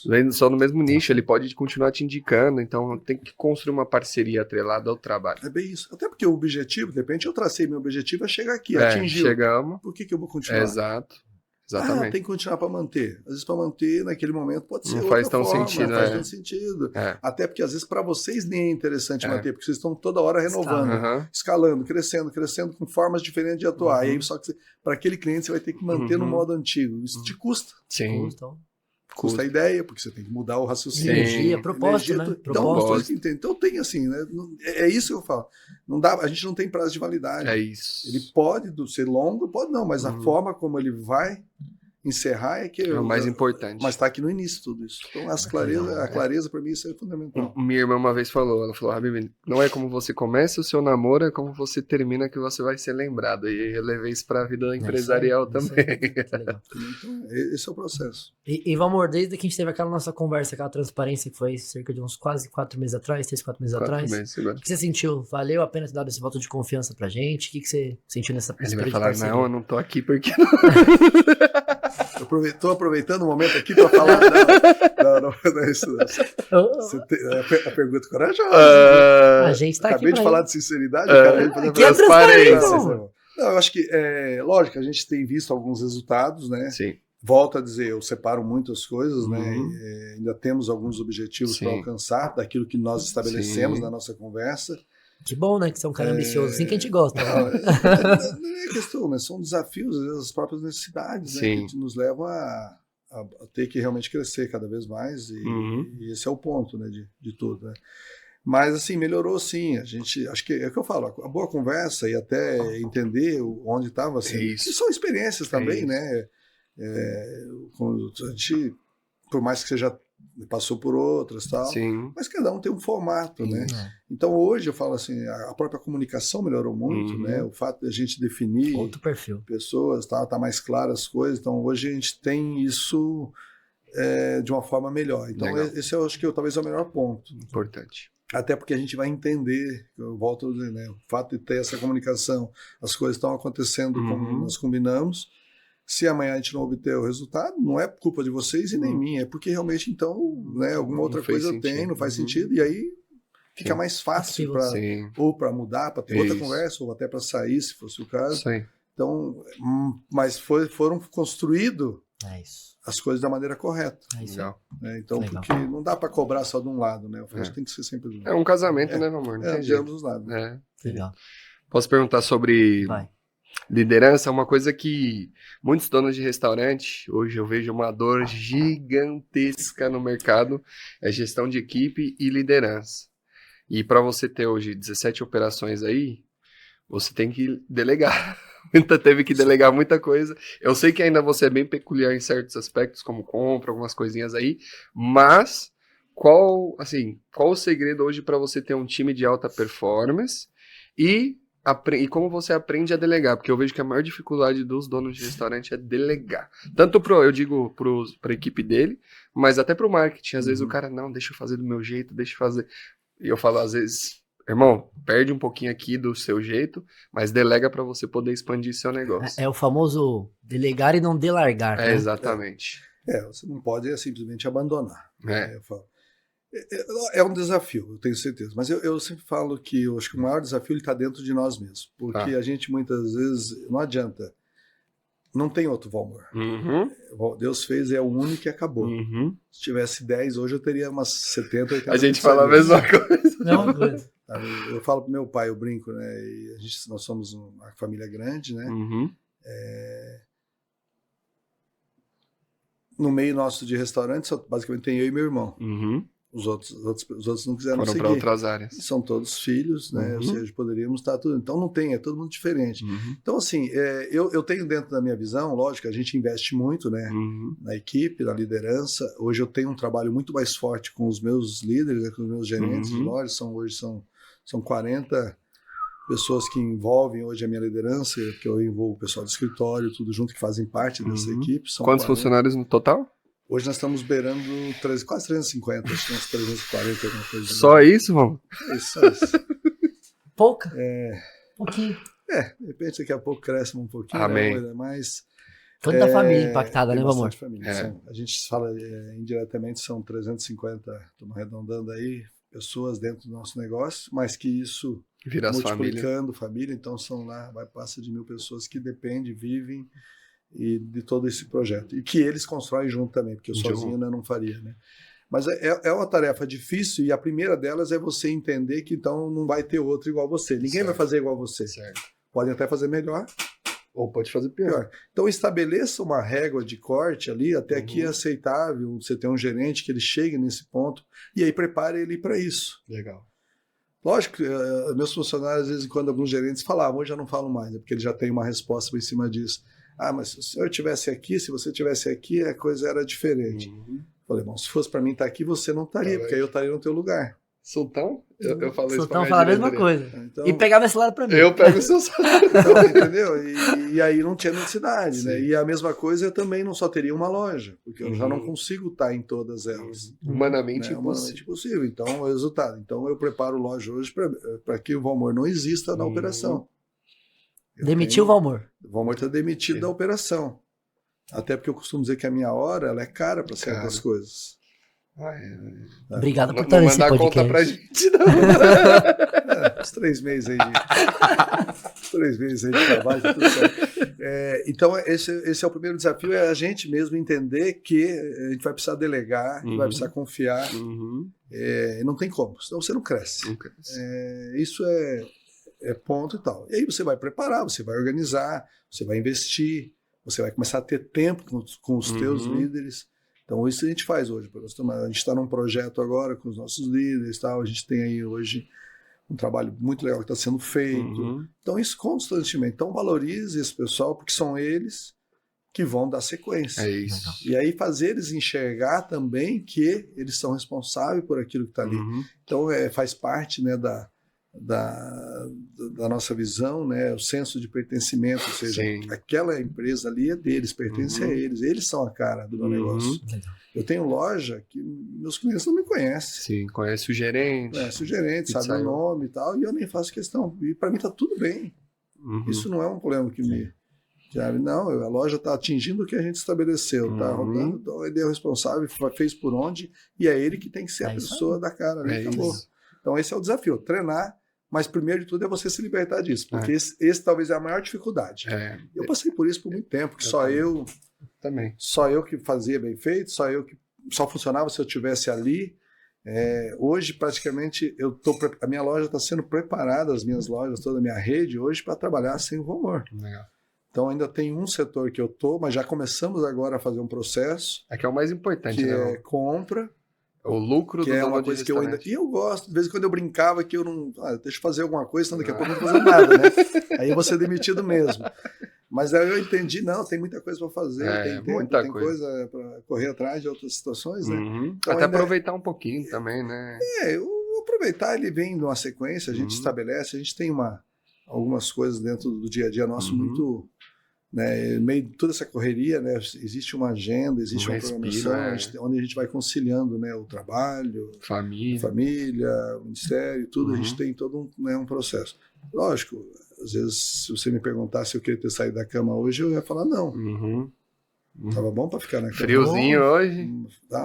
vêm só no mesmo nicho, ele pode continuar te indicando, então tem que construir uma parceria atrelada ao trabalho. É bem isso, até porque o objetivo, de repente eu tracei meu objetivo é chegar aqui, atingir. Chegamos. Por que eu vou continuar? Exatamente. Tem que continuar para manter. Às vezes para manter naquele momento pode ser não faz tão sentido, não faz tanto sentido. Até porque às vezes para vocês nem é interessante manter, porque vocês estão toda hora renovando, escalando, crescendo com formas diferentes de atuar. E aí só que para aquele cliente você vai ter que manter no modo antigo. Isso te custa. Custa a ideia, porque você tem que mudar o raciocínio. Energia, propósito, né? Então tem assim, né? É isso que eu falo. Não dá, a gente não tem prazo de validade. É isso. Ele pode ser longo, pode não, mas a forma como ele vai encerrar é que é o mais importante. Mas está aqui no início tudo isso. Então a clareza para mim isso é fundamental. Minha irmã uma vez falou, Habib, não é como você começa o seu namoro, é como você termina que você vai ser lembrado. E eu levei isso para a vida empresarial também. Então, esse é o processo. E Valmor, desde que a gente teve aquela nossa conversa, aquela transparência que foi cerca de uns quase 4 meses atrás, 3-4 meses atrás, o que você sentiu? Valeu a pena ter dado esse voto de confiança pra gente? O que você sentiu nessa perspectiva? Ele vai falar, não, eu não tô aqui porque... Estou aproveitando o momento aqui para falar. Não é isso. A pergunta corajosa. A gente está aqui. Acabei de falar de sinceridade, acabei de fazer transparência. Não, eu acho que, lógico, a gente tem visto alguns resultados, né? Sim. Volto a dizer, eu separo muitas coisas, né? Ainda temos alguns objetivos para alcançar daquilo que nós estabelecemos na nossa conversa. Que bom, né? Que você é um cara ambicioso, assim que a gente gosta. Não é questão, né? São desafios, às vezes, as próprias necessidades, né? Que nos levam a ter que realmente crescer cada vez mais, e esse é o ponto, né? De tudo, né? Mas, assim, melhorou sim. A gente, acho que é o que eu falo, a boa conversa e até entender onde estava, assim. Que são experiências também, né? A gente, por mais que você já passou por outras e tal, Sim. mas cada um tem um formato, né? Então hoje eu falo assim, a própria comunicação melhorou muito, né? O fato de a gente definir outro perfil, pessoas, tá mais claro as coisas, então hoje a gente tem isso de uma forma melhor. Então esse eu acho que talvez é o melhor ponto. Importante. Até porque a gente vai entender, eu volto a dizer, né? O fato de ter essa comunicação, as coisas estão acontecendo como nós combinamos. Se amanhã a gente não obter o resultado, não é culpa de vocês e nem minha, é porque realmente então, né, alguma outra coisa tem, não faz sentido, e aí fica mais fácil para mudar, para ter outra conversa, ou até para sair, se fosse o caso. Sim. Então, mas foram construídos as coisas da maneira correta. Legal. Né? Então, porque não dá para cobrar só de um lado, né? A gente tem que ser sempre do lado. É um casamento, né, meu amor? De ambos os lados. Legal. Posso perguntar sobre liderança? Uma coisa que muitos donos de restaurante, hoje eu vejo uma dor gigantesca no mercado, é gestão de equipe e liderança. E para você ter hoje 17 operações aí, você tem que delegar. Teve que delegar muita coisa. Eu sei que ainda você é bem peculiar em certos aspectos, como compra, algumas coisinhas aí, mas qual o segredo hoje para você ter um time de alta performance e como você aprende a delegar? Porque eu vejo que a maior dificuldade dos donos de restaurante é delegar. Tanto eu digo para a equipe dele, mas até para o marketing. Às vezes o cara, não, deixa eu fazer do meu jeito, deixa eu fazer. E eu falo, às vezes, irmão, perde um pouquinho aqui do seu jeito, mas delega para você poder expandir seu negócio. É o famoso delegar e não delargar. É, né? Exatamente. Você não pode simplesmente abandonar. Eu falo. É um desafio, eu tenho certeza. Mas eu sempre falo que eu acho que o maior desafio está dentro de nós mesmos. Porque a gente muitas vezes não adianta. Não tem outro Valmor. Deus fez, é o único e acabou. Se tivesse 10, hoje eu teria umas 70, 80. A gente fala a mesma coisa. Mesma coisa. Eu falo pro meu pai, eu brinco, né? E nós somos uma família grande, né? No meio nosso de restaurante, só basicamente tem eu e meu irmão. Os outros não quiseram seguir. Foram para outras áreas. São todos filhos, né? Ou seja, poderíamos estar tudo. Então não tem, é todo mundo diferente. Então, assim, eu tenho dentro da minha visão, lógico, a gente investe muito, né? Na equipe, na liderança. Hoje eu tenho um trabalho muito mais forte com os meus líderes, né? Com os meus gerentes de loja. Hoje são 40 pessoas que envolvem hoje a minha liderança, que eu envolvo o pessoal do escritório, tudo junto, que fazem parte dessa equipe. Quantos funcionários no total? Hoje nós estamos beirando quase 350, acho que uns 340, alguma coisa. Só isso, mano? Só isso. Pouca? Pouquinho. De repente daqui a pouco cresce um pouquinho. Amém. Né, mas tanta família impactada, né, meu amor? A gente fala indiretamente, são 350, estamos arredondando aí, pessoas dentro do nosso negócio, mas que isso vira multiplicando família, então passa de 1.000 pessoas que dependem, vivem e de todo esse projeto. E que eles constroem junto também, porque eu sozinho não faria, né? Mas é uma tarefa difícil e a primeira delas é você entender que então não vai ter outro igual você. Ninguém vai fazer igual você. Podem até fazer melhor ou pode fazer pior. Então estabeleça uma régua de corte ali, até aqui é aceitável, você tem um gerente que ele chegue nesse ponto e aí prepare ele para isso. Legal. Lógico que meus funcionários, às vezes, quando alguns gerentes falavam, hoje já não falam mais, porque eles já têm uma resposta em cima disso. Mas se o senhor estivesse aqui, se você estivesse aqui, a coisa era diferente. Falei, bom, se fosse para mim estar aqui, você não estaria, porque aí eu estaria no teu lugar. Sultão? Eu falo isso Sultão fala a mesma coisa. Então, e pegar meu celular para mim. Eu pego o seu celular. Então, entendeu? E aí não tinha necessidade, né? E a mesma coisa, eu também não só teria uma loja, porque eu já não consigo estar em todas elas. Humanamente impossível. Então, o resultado. Então, eu preparo loja hoje para que o Valmor não exista na operação. Demitiu o Valmor. O Valmor está demitido da operação. Até porque eu costumo dizer que a minha hora ela é cara para certas coisas. Obrigado por estar nesse podcast. Conta pra gente, não. Uns 3 meses aí de trabalho. Tudo certo. Então, esse é o primeiro desafio, é a gente mesmo entender que a gente vai precisar delegar, vai precisar confiar. E não tem como, senão você não cresce. Isso é ponto e tal. E aí você vai preparar, você vai organizar, você vai investir, você vai começar a ter tempo com os teus líderes. Então, isso a gente faz hoje. A gente está num projeto agora com os nossos líderes, tal. A gente tem aí hoje um trabalho muito legal que está sendo feito. Então, isso constantemente. Então, valorize esse pessoal, porque são eles, que vão dar sequência. É isso. E aí fazer eles enxergar também que eles são responsáveis por aquilo que está ali. Então faz parte, né, da nossa visão, né, o senso de pertencimento, ou seja, aquela empresa ali é deles, pertence a eles são a cara do meu negócio. Eu tenho loja que meus clientes não me conhecem. Sim, conhece o gerente. Conhece o gerente, sabe o nome e tal, e eu nem faço questão. E para mim está tudo bem. Isso não é um problema que me... Não, a loja está atingindo o que a gente estabeleceu, está rodando, então ele é o responsável, fez por onde, e é ele que tem que ser a pessoa da cara. Né? Acabou. Então esse é o desafio, treinar, mas primeiro de tudo é você se libertar disso, porque esse talvez é a maior dificuldade. Eu passei por isso por muito tempo, que só eu que fazia bem feito, só funcionava se eu estivesse ali. Hoje praticamente a minha loja está sendo preparada, as minhas lojas, toda a minha rede hoje para trabalhar sem o rumor. Legal. Então ainda tem um setor que eu tô, mas já começamos agora a fazer um processo. Que é o mais importante, que né? É compra. O lucro que do é dono uma de coisa que eu ainda... restaurante. E eu gosto, de vez em quando eu brincava que eu não... deixa eu fazer alguma coisa, senão daqui a pouco eu não vou fazer nada, né? Aí eu vou ser demitido mesmo. Mas aí eu entendi, não, tem muita coisa para fazer, tem tempo, tem coisa para correr atrás de outras situações, né? Então, até aproveitar um pouquinho também, né? O aproveitar, ele vem numa sequência, a gente estabelece, a gente tem algumas coisas dentro do dia a dia nosso muito... Né, meio de toda essa correria, né, existe uma agenda, existe uma programação, onde a gente vai conciliando, né, o trabalho, família, o ministério, tudo, a gente tem todo um processo. Lógico, às vezes, se você me perguntasse se eu queria ter saído da cama hoje, eu ia falar não. Tava bom para ficar na cama. Friozinho hoje.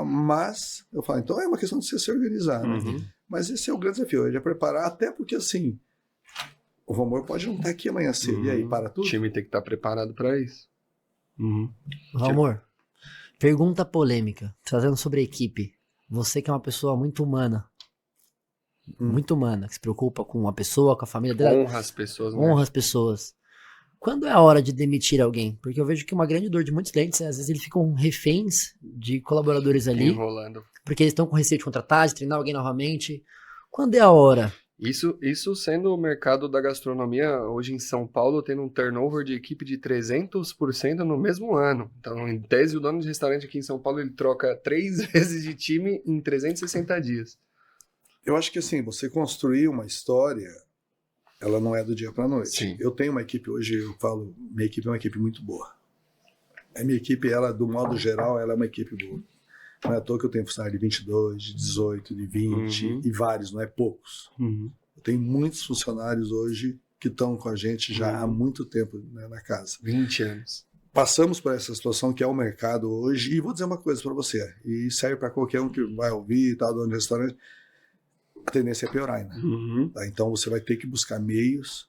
Mas, eu falo, então é uma questão de você se organizar, né? Mas esse é o grande desafio, é preparar, até porque assim, o Valmor pode não estar aqui amanhã cedo. E aí, para tudo? O time tem que estar preparado para isso. Valmor, pergunta polêmica, trazendo sobre a equipe. Você que é uma pessoa muito humana, que se preocupa com a pessoa, com a família dela. Honra as pessoas. Honra as pessoas. Quando é a hora de demitir alguém? Porque eu vejo que uma grande dor de muitos clientes, às vezes eles ficam reféns de colaboradores ali. Enrolando. Porque eles estão com receio de contratar, de treinar alguém novamente. Quando é a hora? Isso sendo o mercado da gastronomia, hoje em São Paulo, tendo um turnover de equipe de 300% no mesmo ano. Então, em tese, o dono de restaurante aqui em São Paulo, ele troca 3 vezes de time em 360 dias. Eu acho que assim, você construir uma história, ela não é do dia para a noite. Sim. Eu tenho uma equipe hoje, eu falo, minha equipe é uma equipe muito boa. A minha equipe, ela, do modo geral, ela é uma equipe boa. Não é à toa que eu tenho funcionário de 22, de 18, de 20 e vários, não é poucos. Eu tenho muitos funcionários hoje que estão com a gente já há muito tempo, né, na casa. 20 anos. Passamos por essa situação que é o mercado hoje, e vou dizer uma coisa para você, e serve para qualquer um que vai ouvir e tal, dono de restaurante, a tendência é piorar ainda. Tá? Então você vai ter que buscar meios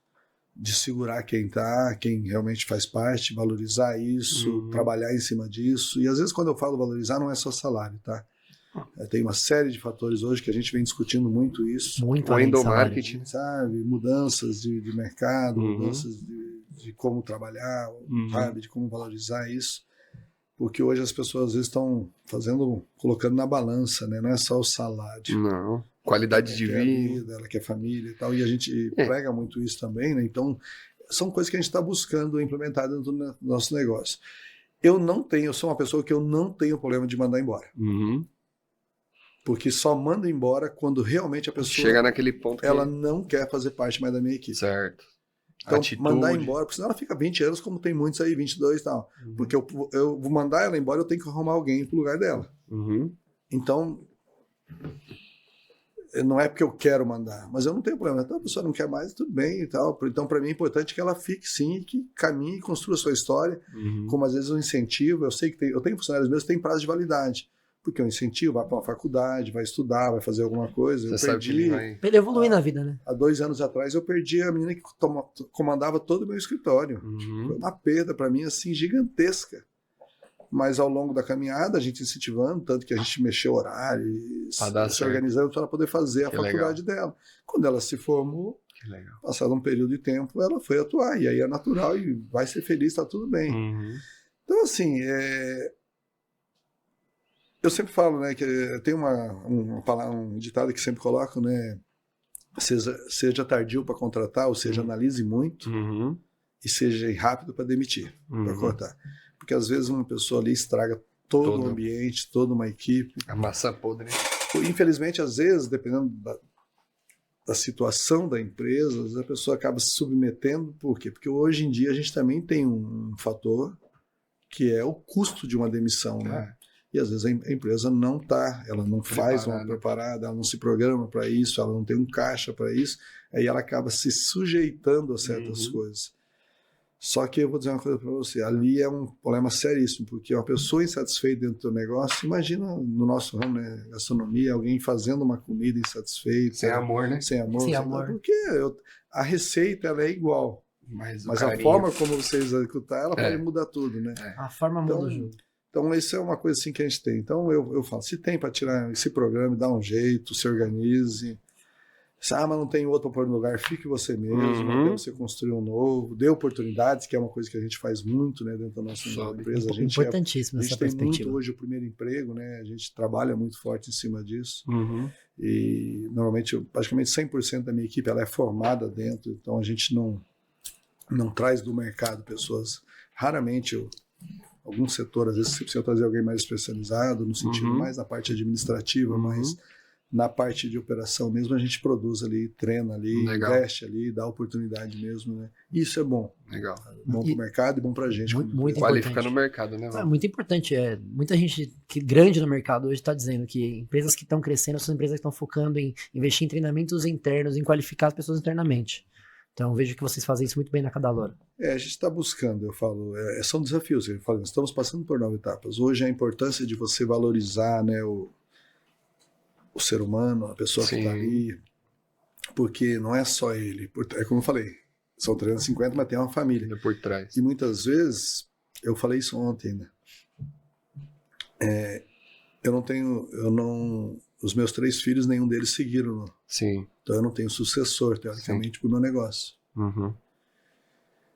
de segurar quem realmente faz parte, valorizar isso, trabalhar em cima disso. E às vezes quando eu falo valorizar não é só salário, tá? Tem uma série de fatores hoje que a gente vem discutindo muito isso. Muito o endomarketing, sabe? Mudanças de mercado, mudanças de como trabalhar, sabe? De como valorizar isso. Porque hoje as pessoas às vezes estão colocando na balança, né? Não é só o salário. Não. Qualidade de vida. Ela quer família e tal. E a gente prega muito isso também, né? Então, são coisas que a gente está buscando implementar dentro do nosso negócio. Eu sou uma pessoa que eu não tenho problema de mandar embora. Porque só manda embora quando realmente a pessoa chega naquele ponto que ela não quer fazer parte mais da minha equipe. Certo. Então, mandar embora, porque senão ela fica 20 anos, como tem muitos aí, 22 e tal. Porque eu vou mandar ela embora, eu tenho que arrumar alguém pro lugar dela. Então, não é porque eu quero mandar, mas eu não tenho problema. Então, a pessoa não quer mais, tudo bem e tal. Então, para mim é importante que ela fique sim, e que caminhe e construa a sua história, como às vezes um incentivo. Eu sei que eu tenho funcionários meus que têm prazo de validade. Porque o incentivo vai para uma faculdade, vai estudar, vai fazer alguma coisa. Você sabe que ele vai... Pra ele evoluir na vida, né? Há 2 anos atrás eu perdi a menina que comandava todo o meu escritório. Foi uma perda para mim assim gigantesca. Mas ao longo da caminhada, a gente incentivando, tanto que a gente mexeu horário, se organizando para ela poder fazer a faculdade dela. Quando ela se formou, passado um período de tempo, ela foi atuar. E aí é natural e vai ser feliz, está tudo bem. Então, assim, eu sempre falo, né, que tem um ditado que sempre coloco, né, seja tardio para contratar, ou seja, analise muito, e seja rápido para demitir, para cortar. Porque às vezes uma pessoa ali estraga todo o ambiente, toda uma equipe. A maçã podre. Infelizmente, às vezes, dependendo da situação da empresa, às vezes a pessoa acaba se submetendo. Por quê? Porque hoje em dia a gente também tem um fator que é o custo de uma demissão, né? E às vezes a empresa não está, ela não faz uma preparada, ela não se programa para isso, ela não tem um caixa para isso, aí ela acaba se sujeitando a certas coisas. Só que eu vou dizer uma coisa para você, ali é um problema seríssimo, porque uma pessoa insatisfeita dentro do negócio, imagina no nosso ramo, né, gastronomia, alguém fazendo uma comida insatisfeita. Sem amor, né? Sem amor. Sem amor. Porque a receita ela é igual, mas a carinho. forma como você executar, ela pode mudar tudo, né? A forma muda o jogo. Então, isso é uma coisa assim que a gente tem. Então, eu falo, se tem para tirar esse programa, dá um jeito, se organize. Mas não tem outro para pôr no lugar, fique você mesmo, até você construir um novo, dê oportunidades, que é uma coisa que a gente faz muito, né, dentro da nossa empresa. Importantíssimo essa perspectiva. A gente tem muito hoje o primeiro emprego, né? A gente trabalha muito forte em cima disso. E, normalmente, praticamente 100% da minha equipe ela é formada dentro, então a gente não traz do mercado pessoas. Raramente algum setor, às vezes você precisa trazer alguém mais especializado, no sentido mais na parte administrativa, mas na parte de operação mesmo a gente produz ali, treina ali, investe ali, dá oportunidade mesmo, né? Isso é bom. Legal. Bom para o mercado e bom para a gente. Muito qualifica no mercado, né? É muito importante. Muita gente grande no mercado hoje está dizendo que empresas que estão crescendo são empresas que estão focando em investir em treinamentos internos, em qualificar as pessoas internamente. Então, vejo que vocês fazem isso muito bem na Cadalora. A gente está buscando, eu falo, são desafios. Eu falo, estamos passando por 9 etapas. Hoje, a importância de você valorizar, né, o ser humano, a pessoa que está ali, porque não é só ele. É como eu falei, são 350, mas tem uma família. Por trás. E muitas vezes, eu falei isso ontem ainda, os meus 3 filhos, nenhum deles seguiram. Sim. Então eu não tenho sucessor, teoricamente, para o meu negócio.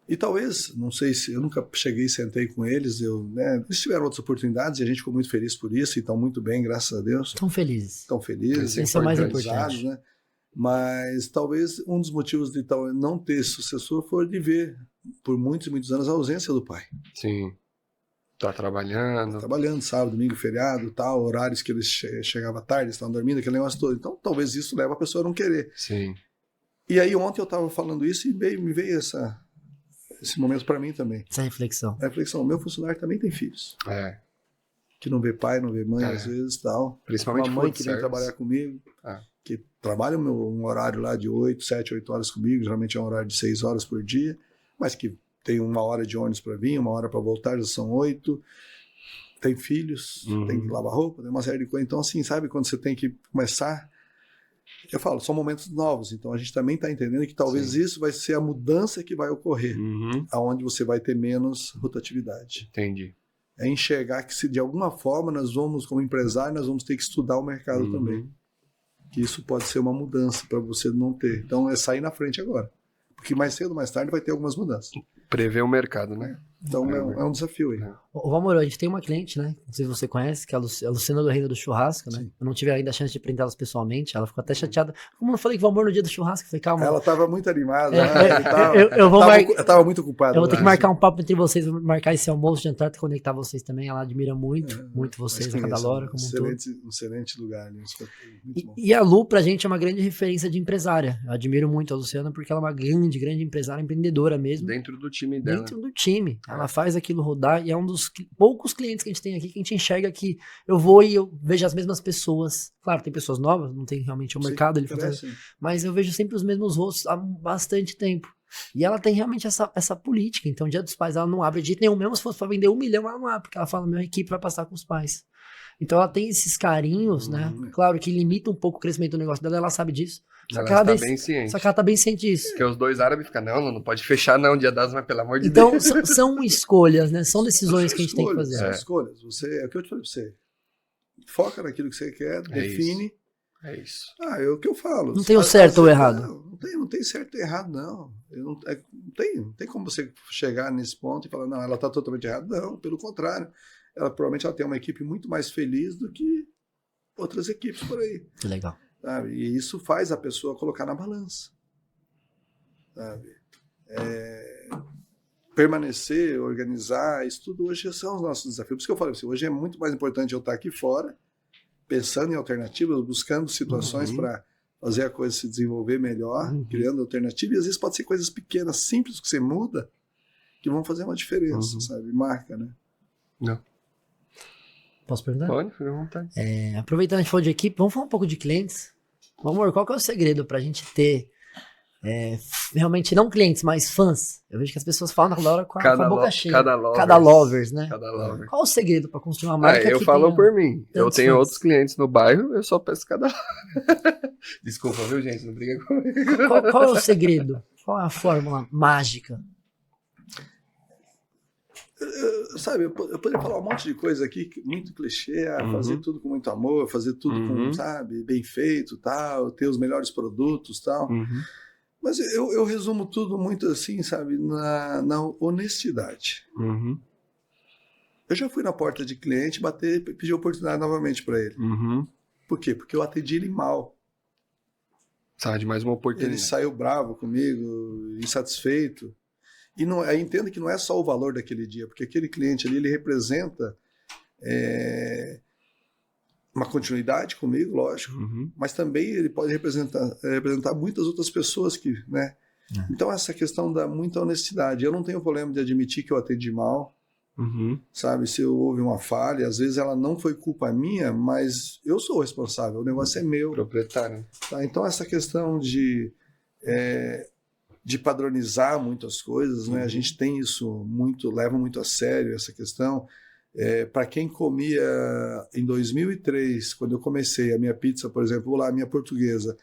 E talvez, não sei se, eu nunca cheguei e sentei com eles, eles tiveram outras oportunidades e a gente ficou muito feliz por isso e estão muito bem, graças a Deus. Estão felizes. Estão felizes. Isso é o mais importante. Né? Mas talvez um dos motivos de não ter sucessor foi de ver, por muitos e muitos anos, a ausência do pai. Sim. Tá trabalhando. Trabalhando, sábado, domingo, feriado, tal, horários que eles chegavam tarde, estavam dormindo, aquele negócio todo. Então, talvez isso leve a pessoa a não querer. Sim. E aí, ontem eu estava falando isso e me veio esse momento para mim também. Essa reflexão. A reflexão, meu funcionário também tem filhos. Que não vê pai, não vê mãe, às vezes, tal. Principalmente uma mãe que vem trabalhar comigo, que trabalha um horário lá de 7, 8 horas comigo, geralmente é um horário de 6 horas por dia, mas que tem 1 hora de ônibus para vir, 1 hora para voltar, já são 8. Tem filhos, tem que lavar roupa, tem uma série de coisas. Então, assim, sabe, quando você tem que começar... Eu falo, são momentos novos, então a gente também está entendendo que talvez isso vai ser a mudança que vai ocorrer, aonde você vai ter menos rotatividade. Entendi. É enxergar que se de alguma forma nós vamos, como empresário, nós vamos ter que estudar o mercado também. Que isso pode ser uma mudança para você não ter. Então é sair na frente agora. Porque mais cedo ou mais tarde vai ter algumas mudanças. Prever o mercado, né? Então é um desafio aí. Ô Valmor, a gente tem uma cliente, né? Não sei se você conhece, que é a Luciana do Reino do Churrasco, né? Sim. Eu não tive ainda a chance de apresentá-las pessoalmente. Ela ficou até chateada. Como eu falei que o Valmor no dia do churrasco, eu falei, calma. Ela estava muito animada. Eu estava muito ocupada. Eu vou ter que marcar um papo entre vocês, marcar esse almoço, jantar, conectar vocês também. Ela admira muito vocês, a Cadalora, como um todo. Um excelente lugar. Muito bom. E a Lu, pra gente, é uma grande referência de empresária. Eu admiro muito a Luciana porque ela é uma grande empresária, empreendedora mesmo. Dentro do time dela. Dentro do time. Ela faz aquilo rodar e é um dos poucos clientes que a gente tem aqui que a gente enxerga que eu vou e eu vejo as mesmas pessoas. Claro, tem pessoas novas, não tem realmente o mercado, mas eu vejo sempre os mesmos rostos há bastante tempo. E ela tem realmente essa política. Então, Dia dos Pais, ela não abre de jeito nenhum. Mesmo se fosse para vender 1 milhão, ela não abre, porque ela fala, minha equipe vai passar com os pais. Então, ela tem esses carinhos, né? Claro que limita um pouco o crescimento do negócio dela, ela sabe disso. Só que ela tá bem ciente. Só que ela tá bem ciente disso. Porque os dois árabes ficam, não pode fechar não, Dia das Mães, pelo amor de Deus. Então, são escolhas, né? São decisões que a gente tem que fazer. São escolhas. É o que eu te falei pra você. Foca naquilo que você quer, define. É isso. É o que eu falo. Não tem o certo ou errado. Não tem certo e errado, não. Não tem como você chegar nesse ponto e falar, não, ela está totalmente errada. Não, pelo contrário. Provavelmente ela tem uma equipe muito mais feliz do que outras equipes por aí. Que legal. Sabe? E isso faz a pessoa colocar na balança. Sabe? permanecer, organizar, isso tudo hoje são os nossos desafios. Por isso que eu falei assim, hoje é muito mais importante eu estar aqui fora, pensando em alternativas, buscando situações para fazer a coisa se desenvolver melhor, criando alternativas, e às vezes pode ser coisas pequenas, simples, que você muda, que vão fazer uma diferença, sabe? Marca, né? Não. Posso perguntar? Pode, fica à vontade. Aproveitando a gente falou de equipe, vamos falar um pouco de clientes. Amor, qual que é o segredo pra gente ter realmente não clientes, mas fãs? Eu vejo que as pessoas falam na hora com a boca cheia. Cada lovers, né? Cada lovers. Qual o segredo pra construir uma marca eu que falo por mim. Eu tenho fãs? outros clientes no bairro, eu só peço cada Desculpa, viu, gente? Não briga comigo. Qual é o segredo? Qual é a fórmula mágica? Sabe, eu poderia falar um monte de coisa aqui, muito clichê, fazer tudo com muito amor, fazer tudo com, sabe, bem feito, tal, ter os melhores produtos, tal. Mas eu resumo tudo muito assim, sabe, na honestidade. Eu já fui na porta de cliente, bater, pedir oportunidade novamente para ele. Por quê? Porque eu atendi ele mal. Sabe, de mais uma oportunidade. Ele saiu bravo comigo, insatisfeito. E entenda que não é só o valor daquele dia, porque aquele cliente ali, ele representa uma continuidade comigo, lógico, mas também ele pode representar muitas outras pessoas que, né? Então essa questão da muita honestidade. Eu não tenho problema de admitir que eu atendi mal, sabe? Se houve uma falha, às vezes ela não foi culpa minha, mas eu sou o responsável, o negócio é meu. Proprietário. Tá? Então essa questão de padronizar muitas coisas, né? A gente tem isso leva muito a sério essa questão. Para quem comia em 2003, quando eu comecei a minha pizza, por exemplo, a minha portuguesa,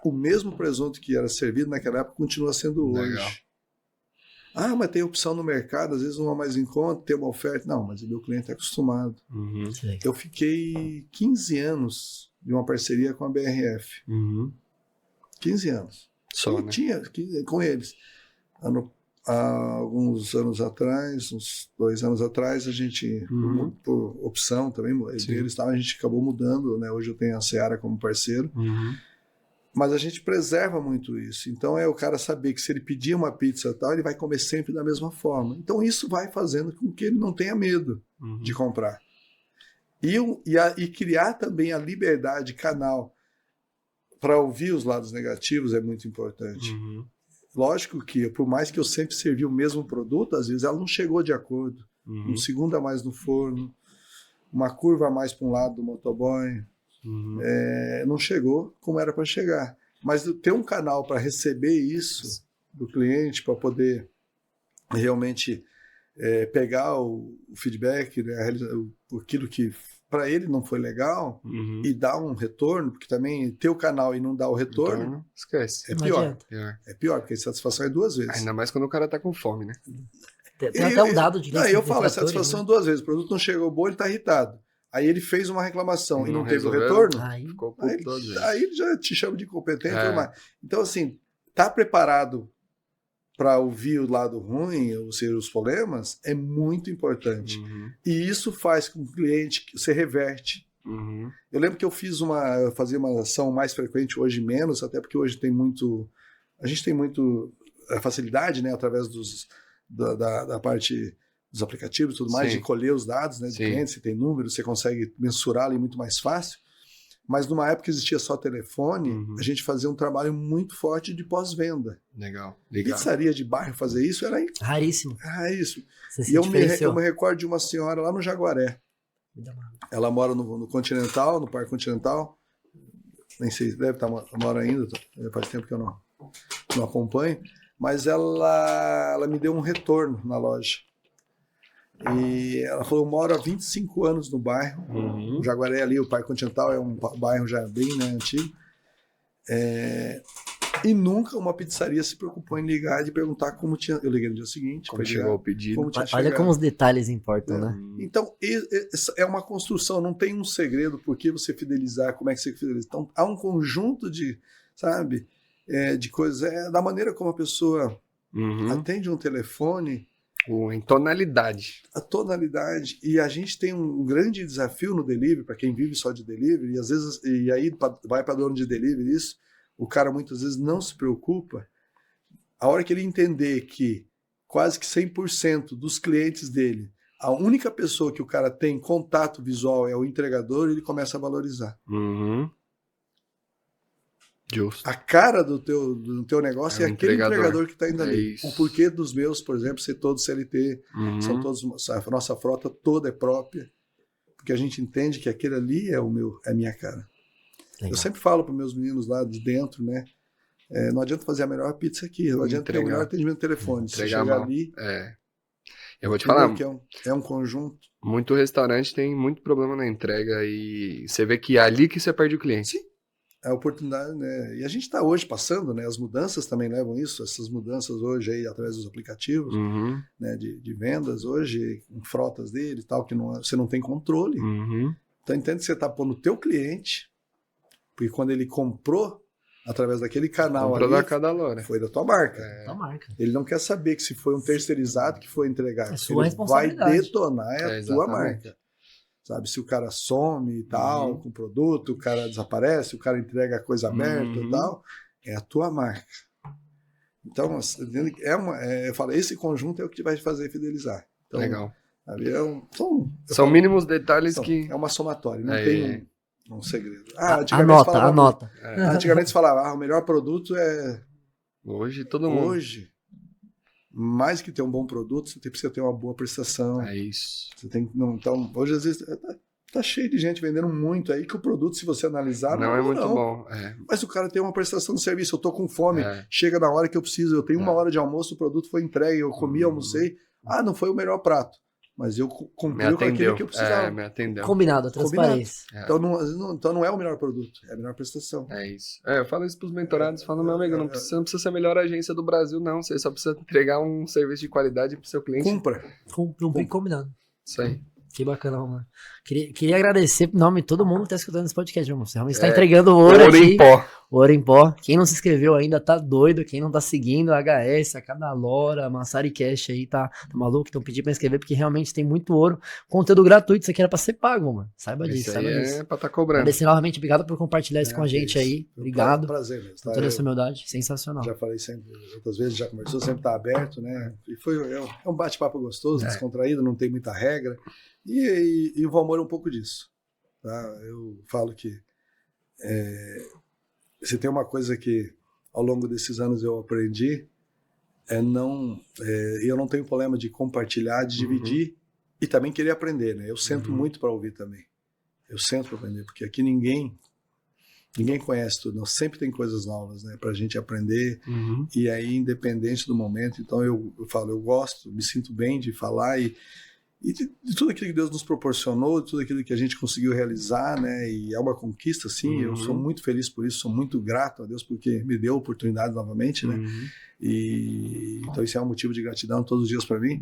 o mesmo presunto que era servido naquela época continua sendo hoje. Legal. Mas tem opção no mercado, às vezes uma mais em conta, tem uma oferta. Não, mas o meu cliente é acostumado. Eu fiquei 15 anos de uma parceria com a BRF. 15 anos. Só, né? Tinha com eles. Há alguns anos atrás, uns 2 anos atrás, a gente, por opção também, eles, a gente acabou mudando, né? Hoje eu tenho a Seara como parceiro, mas a gente preserva muito isso. Então o cara saber que se ele pedir uma pizza tal, ele vai comer sempre da mesma forma. Então isso vai fazendo com que ele não tenha medo de comprar. E criar também a liberdade, canal, para ouvir os lados negativos é muito importante. Lógico que, por mais que eu sempre servi o mesmo produto, às vezes ela não chegou de acordo. Um segundo a mais no forno, uma curva a mais para um lado do motoboy, não chegou como era para chegar. Mas ter um canal para receber isso do cliente, para poder realmente pegar o feedback, né, aquilo que para ele não foi legal, e dar um retorno, porque também ter o canal e não dar o retorno, esquece. É pior. É pior, porque a satisfação é 2 vezes. Ainda mais quando o cara tá com fome, né? Tem até um dado de eu falo, a satisfação é 2 vezes. O produto não chegou bom, ele tá irritado. Aí ele fez uma reclamação e não teve o retorno, ficou puto todos eles. Aí ele já te chama de incompetente. Então, assim, tá preparado para ouvir o lado ruim, ou seja, os problemas, é muito importante. E isso faz com que o cliente você reverte. Eu lembro que eu fazia uma ação mais frequente, hoje menos, até porque hoje a gente tem muito facilidade, né, através da parte dos aplicativos e tudo mais, de colher os dados, né, de clientes, você tem números, você consegue mensurar ali muito mais fácil. Mas numa época que existia só telefone, a gente fazia um trabalho muito forte de pós-venda. Legal. Pizzaria de bairro fazer isso era raríssimo. E eu me recordo de uma senhora lá no Jaguaré. Ela mora no Continental, no Parque Continental. Nem sei, deve estar mora ainda, faz tempo que eu não acompanho. Mas ela me deu um retorno na loja. E ela falou, eu moro há 25 anos no bairro. O Jaguaré ali, o Parque Continental, é um bairro já bem, né, antigo. E nunca uma pizzaria se preocupou em ligar e perguntar como tinha... Eu liguei no dia seguinte. Como chegou o pedido. Olha como os detalhes importam, né? Então, é uma construção, não tem um segredo por que você fidelizar, como é que você fideliza. Então, há um conjunto de, sabe, de coisas. Da maneira como a pessoa atende um telefone... Em tonalidade. A tonalidade. E a gente tem um grande desafio no delivery, para quem vive só de delivery, e às vezes, e aí vai para dono de delivery, o cara muitas vezes não se preocupa. A hora que ele entender que quase que 100% dos clientes dele, a única pessoa que o cara tem contato visual é o entregador, ele começa a valorizar. Justo. A cara do teu negócio é aquele entregador que está indo ali. Isso. O porquê dos meus, por exemplo, ser todos CLT, são todos, a nossa frota toda é própria, porque a gente entende que aquele ali é a minha cara. Legal. Eu sempre falo para meus meninos lá de dentro, né? Não adianta fazer a melhor pizza aqui, não adianta ter o melhor atendimento no telefone. Se chegar ali... Eu vou te falar, que é um conjunto. Muito restaurante tem muito problema na entrega e você vê que é ali que você perde o cliente. Sim. É a oportunidade, né? E a gente está hoje passando, né? As mudanças também levam isso, essas mudanças hoje aí através dos aplicativos, né? De vendas hoje, com frotas dele e tal, que você não tem controle. Então entende que você está pondo o teu cliente, porque quando ele comprou através daquele canal comprou ali, da Cadalora. foi da tua marca. Da marca. Ele não quer saber que se foi um terceirizado que foi entregar. É sua responsabilidade. Vai detonar a tua marca. Sabe, se o cara some e tal, com o produto, o cara desaparece, o cara entrega a coisa aberta e tal, é a tua marca. Então, eu falo, esse conjunto é o que vai te fazer fidelizar. Então, legal. Ali são mínimos detalhes que... É uma somatória, não tem um segredo. Anota. Antigamente se falava, o melhor produto é... Hoje todo mundo... Hoje, mais que ter um bom produto, você precisa ter uma boa prestação. É isso. Você tem, então, hoje, às vezes, tá cheio de gente vendendo muito aí que o produto, se você analisar, não é muito bom. Mas o cara tem uma prestação de serviço. Eu tô com fome, chega na hora que eu preciso, eu tenho 1 hora de almoço, o produto foi entregue, eu comi, almocei. Não foi o melhor prato. Mas eu cumpri com aquilo que eu precisava. Me atendeu. Combinado, transparência. Então não é o melhor produto, é a melhor prestação. É isso. Eu falo isso pros mentorados, falo, meu amigo, não precisa ser a melhor agência do Brasil, não. Você só precisa entregar um serviço de qualidade pro seu cliente. Cumprir combinado. Isso aí. Que bacana, mano. Queria agradecer em nome de todo mundo que tá escutando esse podcast, meu irmão. Você realmente está entregando ouro aqui. Em pó. Ouro em pó. Quem não se inscreveu ainda tá doido. Quem não tá seguindo a HS, a Cadalora, a Massari Cash aí, tá maluco? Então pedi pra inscrever porque realmente tem muito ouro. Conteúdo gratuito. Isso aqui era pra ser pago, mano. Saiba disso, saiba disso. É pra tá cobrando. Agradecer novamente. Obrigado por compartilhar isso com a gente aí. Obrigado. Prazer mesmo. Com toda essa humildade. Sensacional. Já falei sempre, outras vezes já conversou, sempre tá aberto, né? E é um bate-papo gostoso, descontraído, não tem muita regra. E o Valmor é um pouco disso. Tá? Eu falo que se tem uma coisa que ao longo desses anos eu aprendi, eu não tenho problema de compartilhar, de dividir e também querer aprender. Né? Eu sento muito para ouvir também. Eu sento para aprender, porque aqui ninguém conhece tudo, não. Sempre tem coisas novas, né, para a gente aprender, e aí independente do momento. Então eu falo, eu gosto, me sinto bem de falar e de tudo aquilo que Deus nos proporcionou, de tudo aquilo que a gente conseguiu realizar, né? E é uma conquista, sim. Eu sou muito feliz por isso, sou muito grato a Deus porque me deu a oportunidade novamente, né? E então isso é um motivo de gratidão todos os dias para mim.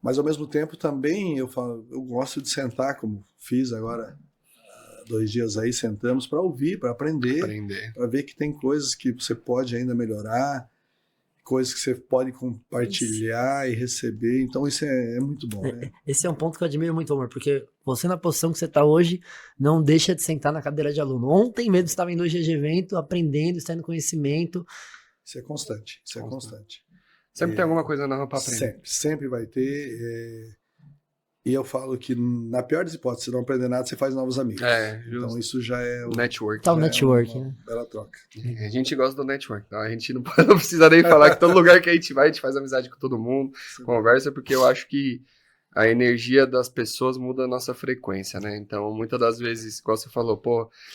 Mas ao mesmo tempo também eu gosto de sentar, como fiz agora 2 dias aí, sentamos para ouvir, para aprender, para ver que tem coisas que você pode ainda melhorar, coisas que você pode compartilhar e receber, então isso é muito bom, né? Esse é um ponto que eu admiro muito, amor, porque você na posição que você está hoje, não deixa de sentar na cadeira de aluno. Ontem mesmo você estava em 2 dias de evento, aprendendo, extraindo conhecimento. Isso é constante, isso é constante. Sempre tem alguma coisa nova para aprender. Sempre vai ter. E eu falo que, na pior das hipóteses, se não aprender nada, você faz novos amigos. Então isso já é o network. Tá o network, né? Bela troca. A gente gosta do network, tá? A gente não precisa nem falar que todo lugar que a gente vai, a gente faz amizade com todo mundo, conversa, porque eu acho que a energia das pessoas muda a nossa frequência, né? Então, muitas das vezes, como você falou,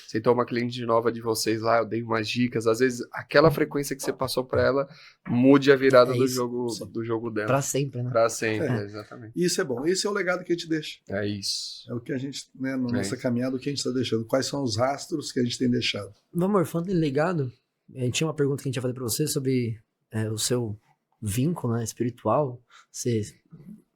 aceitou uma cliente nova de vocês lá, eu dei umas dicas, às vezes aquela frequência que você passou para ela mude a virada do jogo dela. Pra sempre, né? Pra sempre, exatamente. Isso é bom, esse é o legado que a gente deixa. É isso. É o que a gente, né, na nossa caminhada, o que a gente está deixando. Quais são os rastros que a gente tem deixado? Amor, falando de legado, a gente tinha uma pergunta que a gente ia fazer para você sobre o seu vínculo, né, espiritual. Você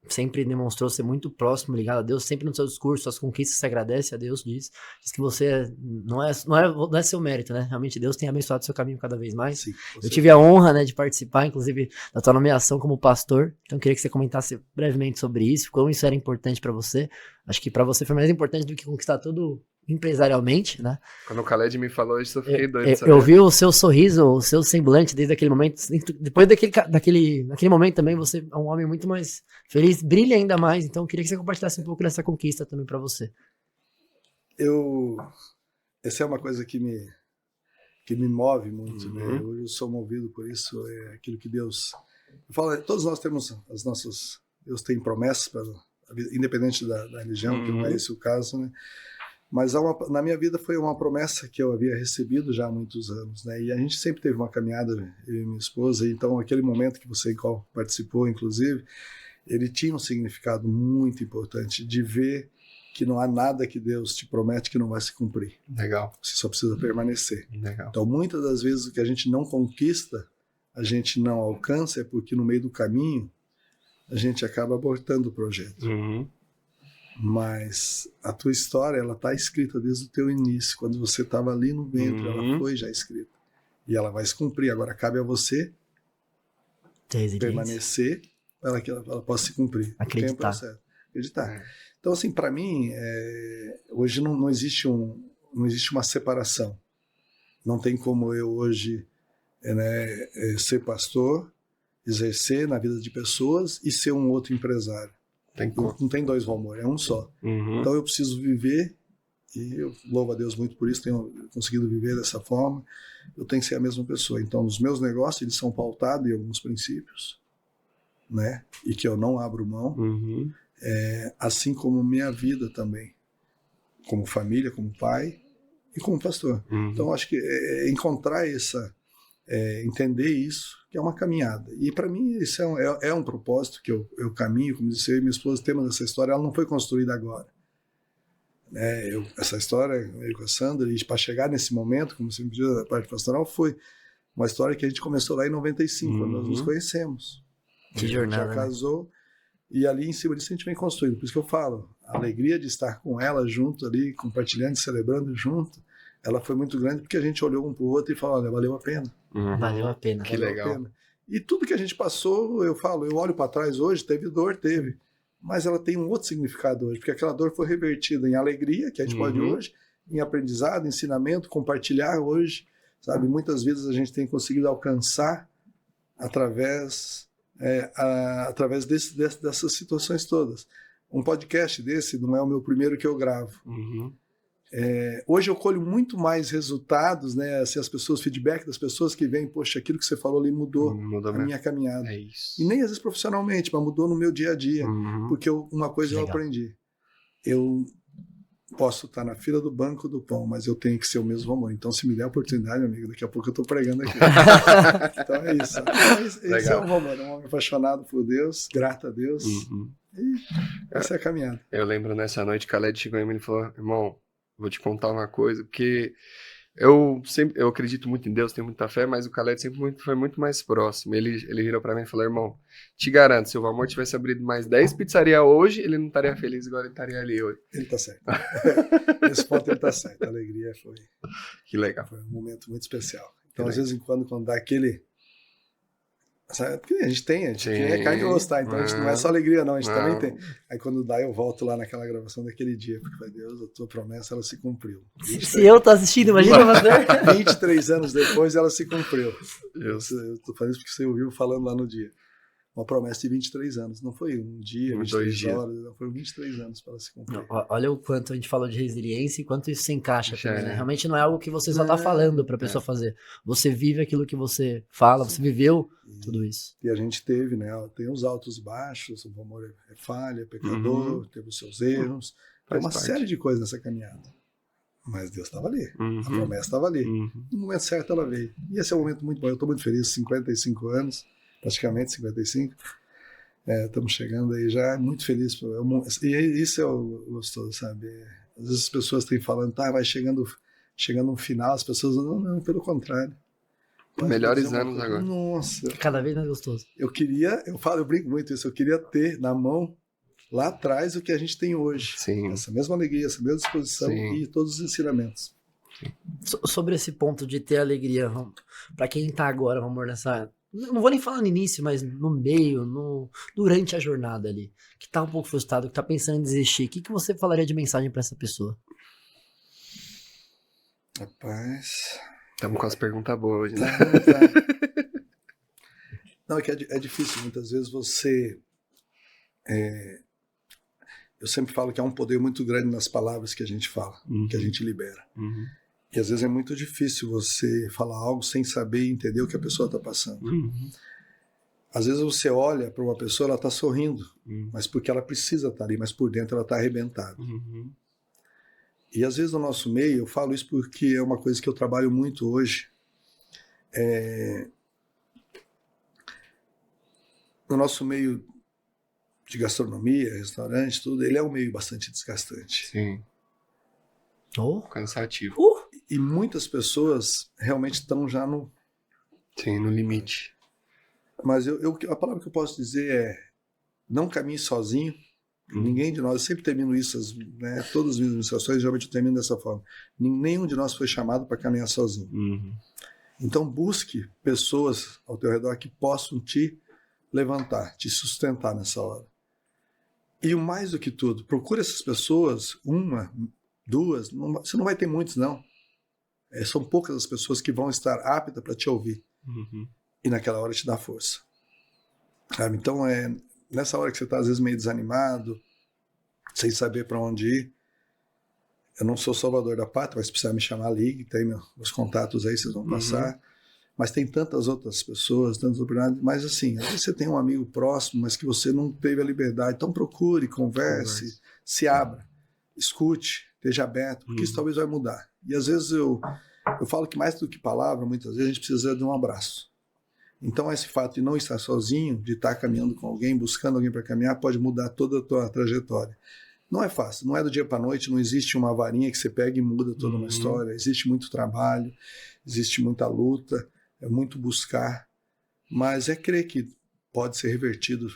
sempre demonstrou ser muito próximo, ligado a Deus, sempre no seu discurso, suas conquistas, você agradece a Deus, diz que você não é seu mérito, né? Realmente Deus tem abençoado o seu caminho cada vez mais. Sim, eu tive a honra, né, de participar, inclusive, da tua nomeação como pastor, então eu queria que você comentasse brevemente sobre isso, como isso era importante para você. Acho que para você foi mais importante do que conquistar todo empresarialmente, né? Quando o Khaled me falou isso, eu fiquei doido. Eu vi o seu sorriso, o seu semblante desde aquele momento. Depois daquele momento também, você é um homem muito mais feliz, brilha ainda mais. Então, eu queria que você compartilhasse um pouco dessa conquista também para você. Essa é uma coisa que me move muito, né? Hoje eu sou movido por isso, é aquilo que Deus... Eu falo, todos nós temos as nossas... Deus tem promessas para a vida, independente da religião, que não é esse o caso, né? Mas na minha vida foi uma promessa que eu havia recebido já há muitos anos, né? E a gente sempre teve uma caminhada, eu e minha esposa, então aquele momento que você participou, inclusive, ele tinha um significado muito importante de ver que não há nada que Deus te promete que não vai se cumprir. Legal. Você só precisa permanecer. Legal. Então, muitas das vezes o que a gente não conquista, a gente não alcança, é porque no meio do caminho a gente acaba abortando o projeto. Mas a tua história, ela está escrita desde o teu início. Quando você estava ali no ventre, ela foi já escrita. E ela vai se cumprir. Agora cabe a você permanecer para que ela possa se cumprir. Acreditar. Acreditar. Então, assim, para mim, hoje não existe uma separação. Não tem como eu hoje ser pastor, exercer na vida de pessoas e ser um outro empresário. Não tem dois valores, é um só. Então eu preciso viver, e eu louvo a Deus muito por isso, tenho conseguido viver dessa forma. Eu tenho que ser a mesma pessoa. Então, os meus negócios, eles são pautados em alguns princípios, né? E que eu não abro mão. Assim como minha vida também, como família, como pai e como pastor. Então acho que encontrar entender isso, que é uma caminhada. E para mim isso é um propósito que eu caminho, como disse eu e minha esposa, temos essa história, ela não foi construída agora. Essa história, eu com a Sandra, e para chegar nesse momento, como você me pediu da parte pastoral, foi uma história que a gente começou lá em 95, quando nós nos conhecemos. Que jornada, já casou, e ali em cima disso a gente vem construindo. Por isso que eu falo, a alegria de estar com ela junto ali, compartilhando, celebrando junto, ela foi muito grande porque a gente olhou um para o outro e falou, olha, valeu a pena. Valeu a pena. Que legal. E tudo que a gente passou, eu olho para trás hoje, teve dor, teve. Mas ela tem um outro significado hoje, porque aquela dor foi revertida em alegria, que a gente pode hoje, em aprendizado, ensinamento, compartilhar hoje, sabe? Muitas vezes a gente tem conseguido alcançar através dessas situações todas. Um podcast desse não é o meu primeiro que eu gravo. Hoje eu colho muito mais resultados, né? Assim, as pessoas, feedback das pessoas que vêm, poxa, aquilo que você falou ali mudou a minha caminhada. É isso. E nem às vezes profissionalmente, mas mudou no meu dia a dia. Porque uma coisa eu aprendi. Eu posso estar na fila do banco do pão, mas eu tenho que ser o mesmo amor. Então, se me der a oportunidade, amigo, daqui a pouco eu estou pregando aqui. Então é isso. Esse é um amor, um homem apaixonado por Deus, grato a Deus. E essa é a caminhada. Eu lembro nessa noite, Khaled chegou em mim e falou, irmão, vou te contar uma coisa, porque eu acredito muito em Deus, tenho muita fé, mas o Khaled sempre foi muito mais próximo. Ele virou pra mim e falou, irmão, te garanto, se o Valmor tivesse abrido mais 10 pizzarias hoje, ele não estaria feliz, agora ele estaria ali hoje. Ele tá certo. Nesse ponto ele tá certo. A alegria foi... Que legal. Foi um momento muito especial. Então, às vezes, quando dá aquele... Sabe? Porque a gente é carne e osso, tá? Então a gente não é só alegria, não, a gente também tem. Aí quando dá, eu volto lá naquela gravação daquele dia, porque vai, Deus, a tua promessa, ela se cumpriu. Se eu tô assistindo, imagina você. 23 anos depois, ela se cumpriu. Eu tô falando isso porque você ouviu falando lá no dia. Uma promessa de 23 anos. Não foi um dia, 23 horas, não, foram 23 anos para ela se cumprir. Olha o quanto a gente falou de resiliência e quanto isso se encaixa também, né? Realmente não é algo que você só tá falando pra pessoa fazer. Você vive aquilo que você fala, você viveu tudo isso. E a gente teve, né? Tem os altos e baixos, o amor é falha, é pecador, teve os seus erros. Tem uma série de coisas nessa caminhada. Mas Deus estava ali. A promessa estava ali. No momento certo ela veio. E esse é um momento muito bom. Eu estou muito feliz, 55 anos. Praticamente 55. Estamos chegando aí já, muito feliz. E isso é o gostoso, sabe? Às vezes as pessoas têm falando, vai chegando um final, as pessoas não, pelo contrário. Melhores anos agora. Nossa. Cada vez mais gostoso. Eu brinco muito isso, eu queria ter na mão lá atrás o que a gente tem hoje. Sim. Essa mesma alegria, essa mesma disposição e todos os ensinamentos. Sobre esse ponto de ter alegria, para quem tá agora, amor, nessa... Não vou nem falar no início, mas no meio, durante a jornada ali, que tá um pouco frustrado, que tá pensando em desistir, o que você falaria de mensagem para essa pessoa? Rapaz... Estamos com as perguntas boas hoje, né? Não, é que é difícil. Muitas vezes você... Eu sempre falo que há um poder muito grande nas palavras que a gente fala, que a gente libera. E às vezes é muito difícil você falar algo sem saber e entender o que a pessoa está passando. Às vezes você olha para uma pessoa, ela está sorrindo, mas porque ela precisa estar ali, mas por dentro ela está arrebentada. E às vezes no nosso meio, eu falo isso porque é uma coisa que eu trabalho muito hoje. No nosso meio de gastronomia, restaurante, tudo, ele é um meio bastante desgastante. Sim. Cansativo. E muitas pessoas realmente estão já no... Sim, no limite. Mas a palavra que eu posso dizer é: não caminhe sozinho. Ninguém de nós, eu sempre termino isso, né, todas as minhas ministrações, geralmente eu termino dessa forma. Nenhum de nós foi chamado para caminhar sozinho. Então busque pessoas ao teu redor que possam te levantar, te sustentar nessa hora. E o mais do que tudo, procure essas pessoas, uma, duas, você não vai ter muitos não. São poucas as pessoas que vão estar aptas para te ouvir. E naquela hora te dar força. Sabe? Então nessa hora que você está às vezes meio desanimado, sem saber para onde ir, eu não sou salvador da pátria, mas se precisar me chamar, ligue, tem meus contatos aí, vocês vão passar. Mas tem tantas outras pessoas, tantas oportunidades, mas assim, às vezes você tem um amigo próximo, mas que você não teve a liberdade, então procure, converse, se abra, escute, esteja aberto, porque isso talvez vai mudar. E às vezes eu falo que mais do que palavra, muitas vezes a gente precisa de um abraço. Então esse fato de não estar sozinho, de estar caminhando com alguém, buscando alguém para caminhar, pode mudar toda a tua trajetória. Não é fácil, não é do dia para a noite, não existe uma varinha que você pega e muda toda uma história, existe muito trabalho, existe muita luta, é muito buscar, mas é crer que pode ser revertido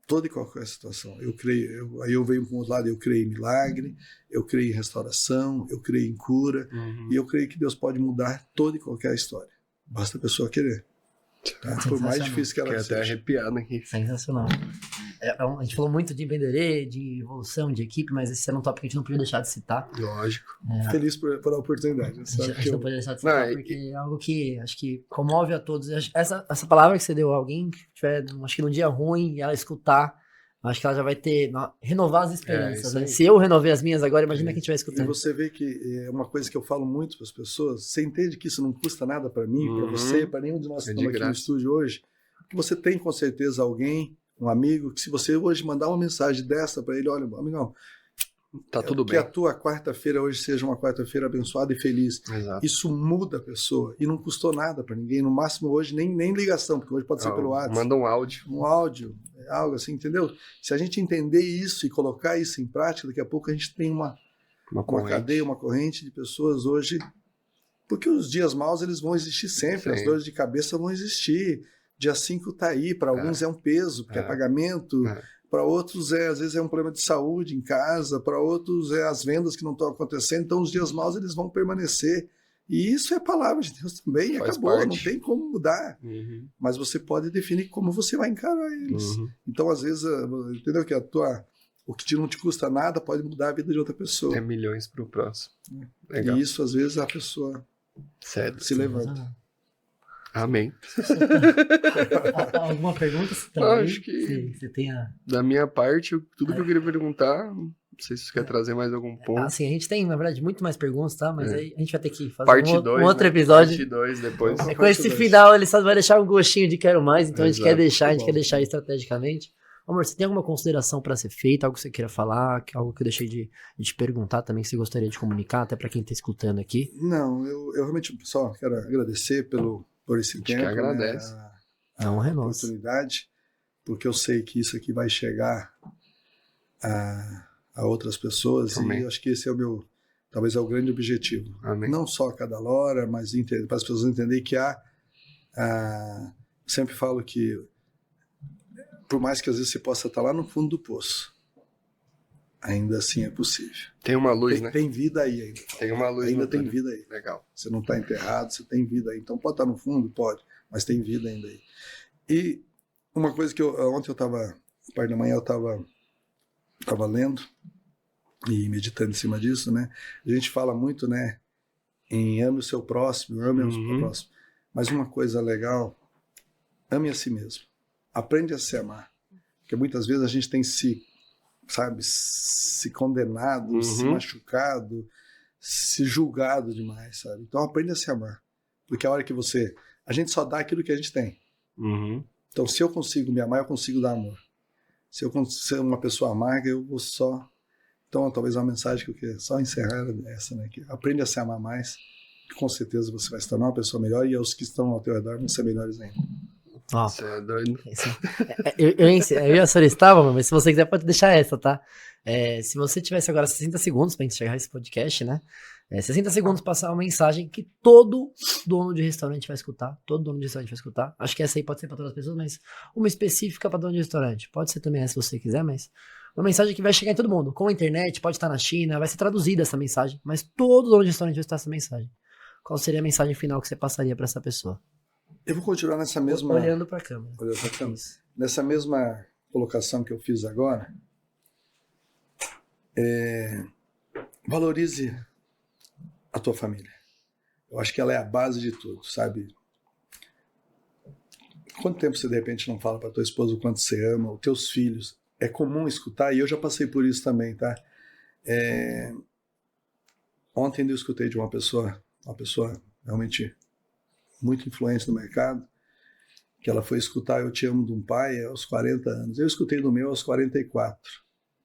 toda e qualquer situação. Eu creio, aí eu venho para um outro lado, eu creio em milagre, eu creio em restauração, eu creio em cura, e eu creio que Deus pode mudar toda e qualquer história. Basta a pessoa querer. Tá? Por mais difícil que ela seja. Fiquei até arrepiado aqui. Sensacional. A gente falou muito de empreender, de evolução, de equipe, mas esse era um tópico que a gente não podia deixar de citar. Lógico. Feliz por a oportunidade. A gente não pode deixar de citar, porque é algo que acho que comove a todos. Essa palavra que você deu a alguém que tiver, acho que num dia ruim, e ela escutar, acho que ela já vai renovar as esperanças. Né? Se eu renovei as minhas agora, imagina quem estiver escutando. E você vê que é uma coisa que eu falo muito para as pessoas, você entende que isso não custa nada para mim, para você, para nenhum de nós que estamos aqui no estúdio hoje, que você tem com certeza alguém, um amigo, que se você hoje mandar uma mensagem dessa para ele, olha, amigão, tá tudo bem. Que a tua quarta-feira hoje seja uma quarta-feira abençoada e feliz. Exato. Isso muda a pessoa e não custou nada para ninguém. No máximo hoje nem ligação, porque hoje pode ser pelo WhatsApp. Manda um áudio. Um áudio, algo assim, entendeu? Se a gente entender isso e colocar isso em prática, daqui a pouco a gente tem uma cadeia, uma corrente de pessoas hoje, porque os dias maus eles vão existir sempre, as dores de cabeça vão existir. Dia 5 está aí, para alguns é um peso, porque é pagamento, para outros às vezes é um problema de saúde em casa, para outros é as vendas que não estão acontecendo, então os dias maus eles vão permanecer. E isso é a palavra de Deus também, acabou, não tem como mudar. Mas você pode definir como você vai encarar eles. Então, às vezes, entendeu que o que não te custa nada pode mudar a vida de outra pessoa. É milhões para o próximo. Legal. E isso, às vezes, a pessoa se levanta. Amém. Alguma pergunta? Acho que você tenha... Da minha parte, tudo que eu queria perguntar, não sei se você quer trazer mais algum ponto. Assim, a gente tem, na verdade, muito mais perguntas, tá? Mas aí a gente vai ter que fazer parte um outro episódio. Parte 2 depois. Com esse final, ele só vai deixar um gostinho de quero mais, então a gente quer deixar estrategicamente. Amor, você tem alguma consideração para ser feita, algo que você queira falar, algo que eu deixei de te perguntar também, que você gostaria de comunicar, até para quem está escutando aqui? Não, eu realmente só quero agradecer por esse tempo. Que agradece. A oportunidade, porque eu sei que isso aqui vai chegar a outras pessoas. Amém. E eu acho que esse é talvez é o grande objetivo. Amém. Não só a cada hora, mas para as pessoas entenderem que sempre falo que por mais que às vezes você possa estar lá no fundo do poço, ainda assim é possível. Tem uma luz, né? Tem vida aí ainda. Tem uma luz. Ainda tem vida aí. Legal. Você não está enterrado, você tem vida aí. Então pode estar no fundo? Pode, mas tem vida ainda aí. E uma coisa que ontem eu estava, parte da manhã eu estava lendo e meditando em cima disso, né? A gente fala muito, né? em ame o seu próximo, ame o seu próximo. Mas uma coisa legal, ame a si mesmo. Aprende a se amar. Porque muitas vezes a gente tem se condenado, se machucado, se julgado demais, sabe? Então aprende a se amar. Porque a hora que a gente só dá aquilo que a gente tem. Então se eu consigo me amar, eu consigo dar amor. Se eu ser uma pessoa amarga, eu vou só... Então talvez uma mensagem que eu queria só encerrar é essa, né? Que aprende a se amar mais, que com certeza você vai se tornar uma pessoa melhor e os que estão ao teu redor vão ser melhores ainda. Você é doido. Eu ia solicitar, mas se você quiser pode deixar essa, tá? Se você tivesse agora 60 segundos para encerrar esse podcast, né? 60 segundos passar uma mensagem que todo dono de restaurante vai escutar. Todo dono de restaurante vai escutar. Acho que essa aí pode ser para todas as pessoas, mas uma específica para dono de restaurante. Pode ser também essa se você quiser, mas uma mensagem que vai chegar em todo mundo. Com a internet, pode estar na China, vai ser traduzida essa mensagem, mas todo dono de restaurante vai escutar essa mensagem. Qual seria a mensagem final que você passaria para essa pessoa? Eu vou continuar nessa mesma... Olhando para a câmera. Nessa mesma colocação que eu fiz agora. Valorize a tua família. Eu acho que ela é a base de tudo, sabe? Quanto tempo você de repente não fala para tua esposa o quanto você ama, os teus filhos? É comum escutar, e eu já passei por isso também, tá? Ontem eu escutei de uma pessoa realmente muito influente no mercado, que ela foi escutar Eu Te Amo de um pai aos 40 anos. Eu escutei do meu aos 44.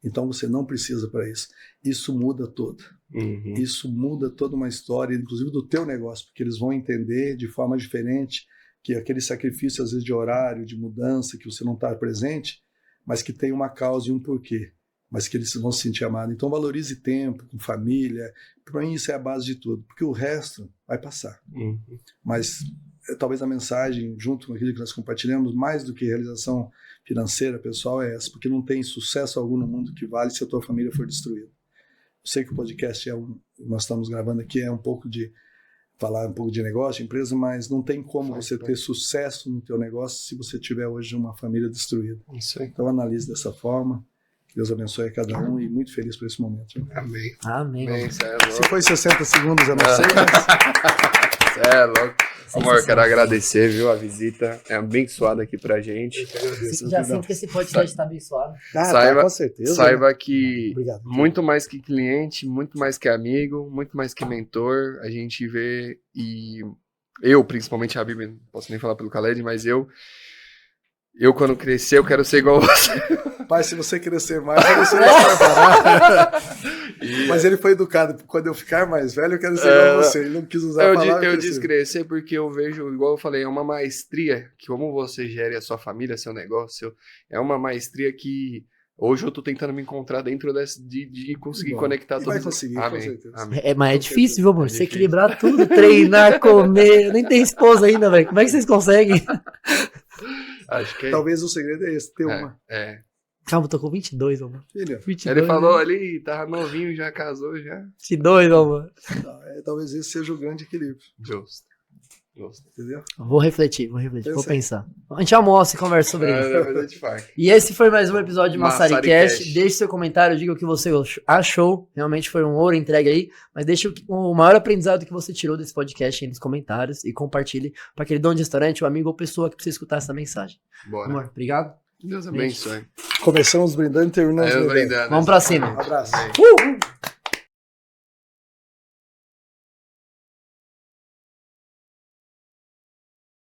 Então você não precisa para isso. Isso muda tudo. Isso muda toda uma história, inclusive do teu negócio, porque eles vão entender de forma diferente que aquele sacrifício, às vezes, de horário, de mudança, que você não está presente, mas que tem uma causa e um porquê, mas que eles vão se sentir amados. Então valorize tempo com família. Para mim isso é a base de tudo, porque o resto vai passar. Mas talvez a mensagem, junto com aquilo que nós compartilhamos, mais do que realização financeira, pessoal, é essa, porque não tem sucesso algum no mundo que vale se a tua família for destruída. Eu sei que o podcast nós estamos gravando aqui, é um pouco de falar um pouco de negócio, de empresa, mas não tem como você ter sucesso no teu negócio se você tiver hoje uma família destruída. Isso aí. Então analise dessa forma. Deus abençoe a cada um e muito feliz por esse momento. Amém. Amém. Se foi 60 segundos, eu não sei, mas... Você é louco. Amor, quero agradecer, viu, a visita. É abençoada aqui pra gente. Já sinto que esse podcast está abençoado. Saiba, com certeza. Saiba que Obrigado. muito mais que cliente, muito mais que amigo, muito mais que mentor, a gente vê e eu, principalmente a Bíblia, não posso nem falar pelo Khaled, mas eu quando crescer, eu quero ser igual a você. Pai, se você crescer mais, eu você vai parar. Mas ele foi educado. Quando eu ficar mais velho, eu quero ser igual a você. Ele não quis usar a palavra. Eu disse crescer porque eu vejo, igual eu falei, é uma maestria que como você gere a sua família, seu negócio, é uma maestria que hoje eu tô tentando me encontrar dentro de conseguir conectar tudo. Vai conseguir, Amém. com certeza. Amém. Mas é difícil, viu, amor? Você equilibrar tudo, treinar, comer. Nem tem esposa ainda, velho. Como é que vocês conseguem? Acho que é. Talvez o segredo é esse, ter uma. Calma, eu tô com 22, amor. Filho, 22, Ele falou né? ali, tava novinho, já casou, já. 22, amor. talvez esse seja o grande equilíbrio. Justo. Entendeu? Vou refletir, vou Eu sei. pensar. A gente almoça e conversa sobre isso. Depois a gente faz. E esse foi mais um episódio de Massaricast. Massaricast. Deixe seu comentário, diga o que você achou. Realmente foi um ouro entregue aí. Mas deixe o maior aprendizado que você tirou desse podcast aí nos comentários e compartilhe para aquele dono de restaurante, o amigo ou pessoa que precisa escutar essa mensagem. Bora. Amor, obrigado. Deus abençoe. Começamos brindando e terminamos brindando. Brindando. Vamos pra cima. Um abraço. Amém.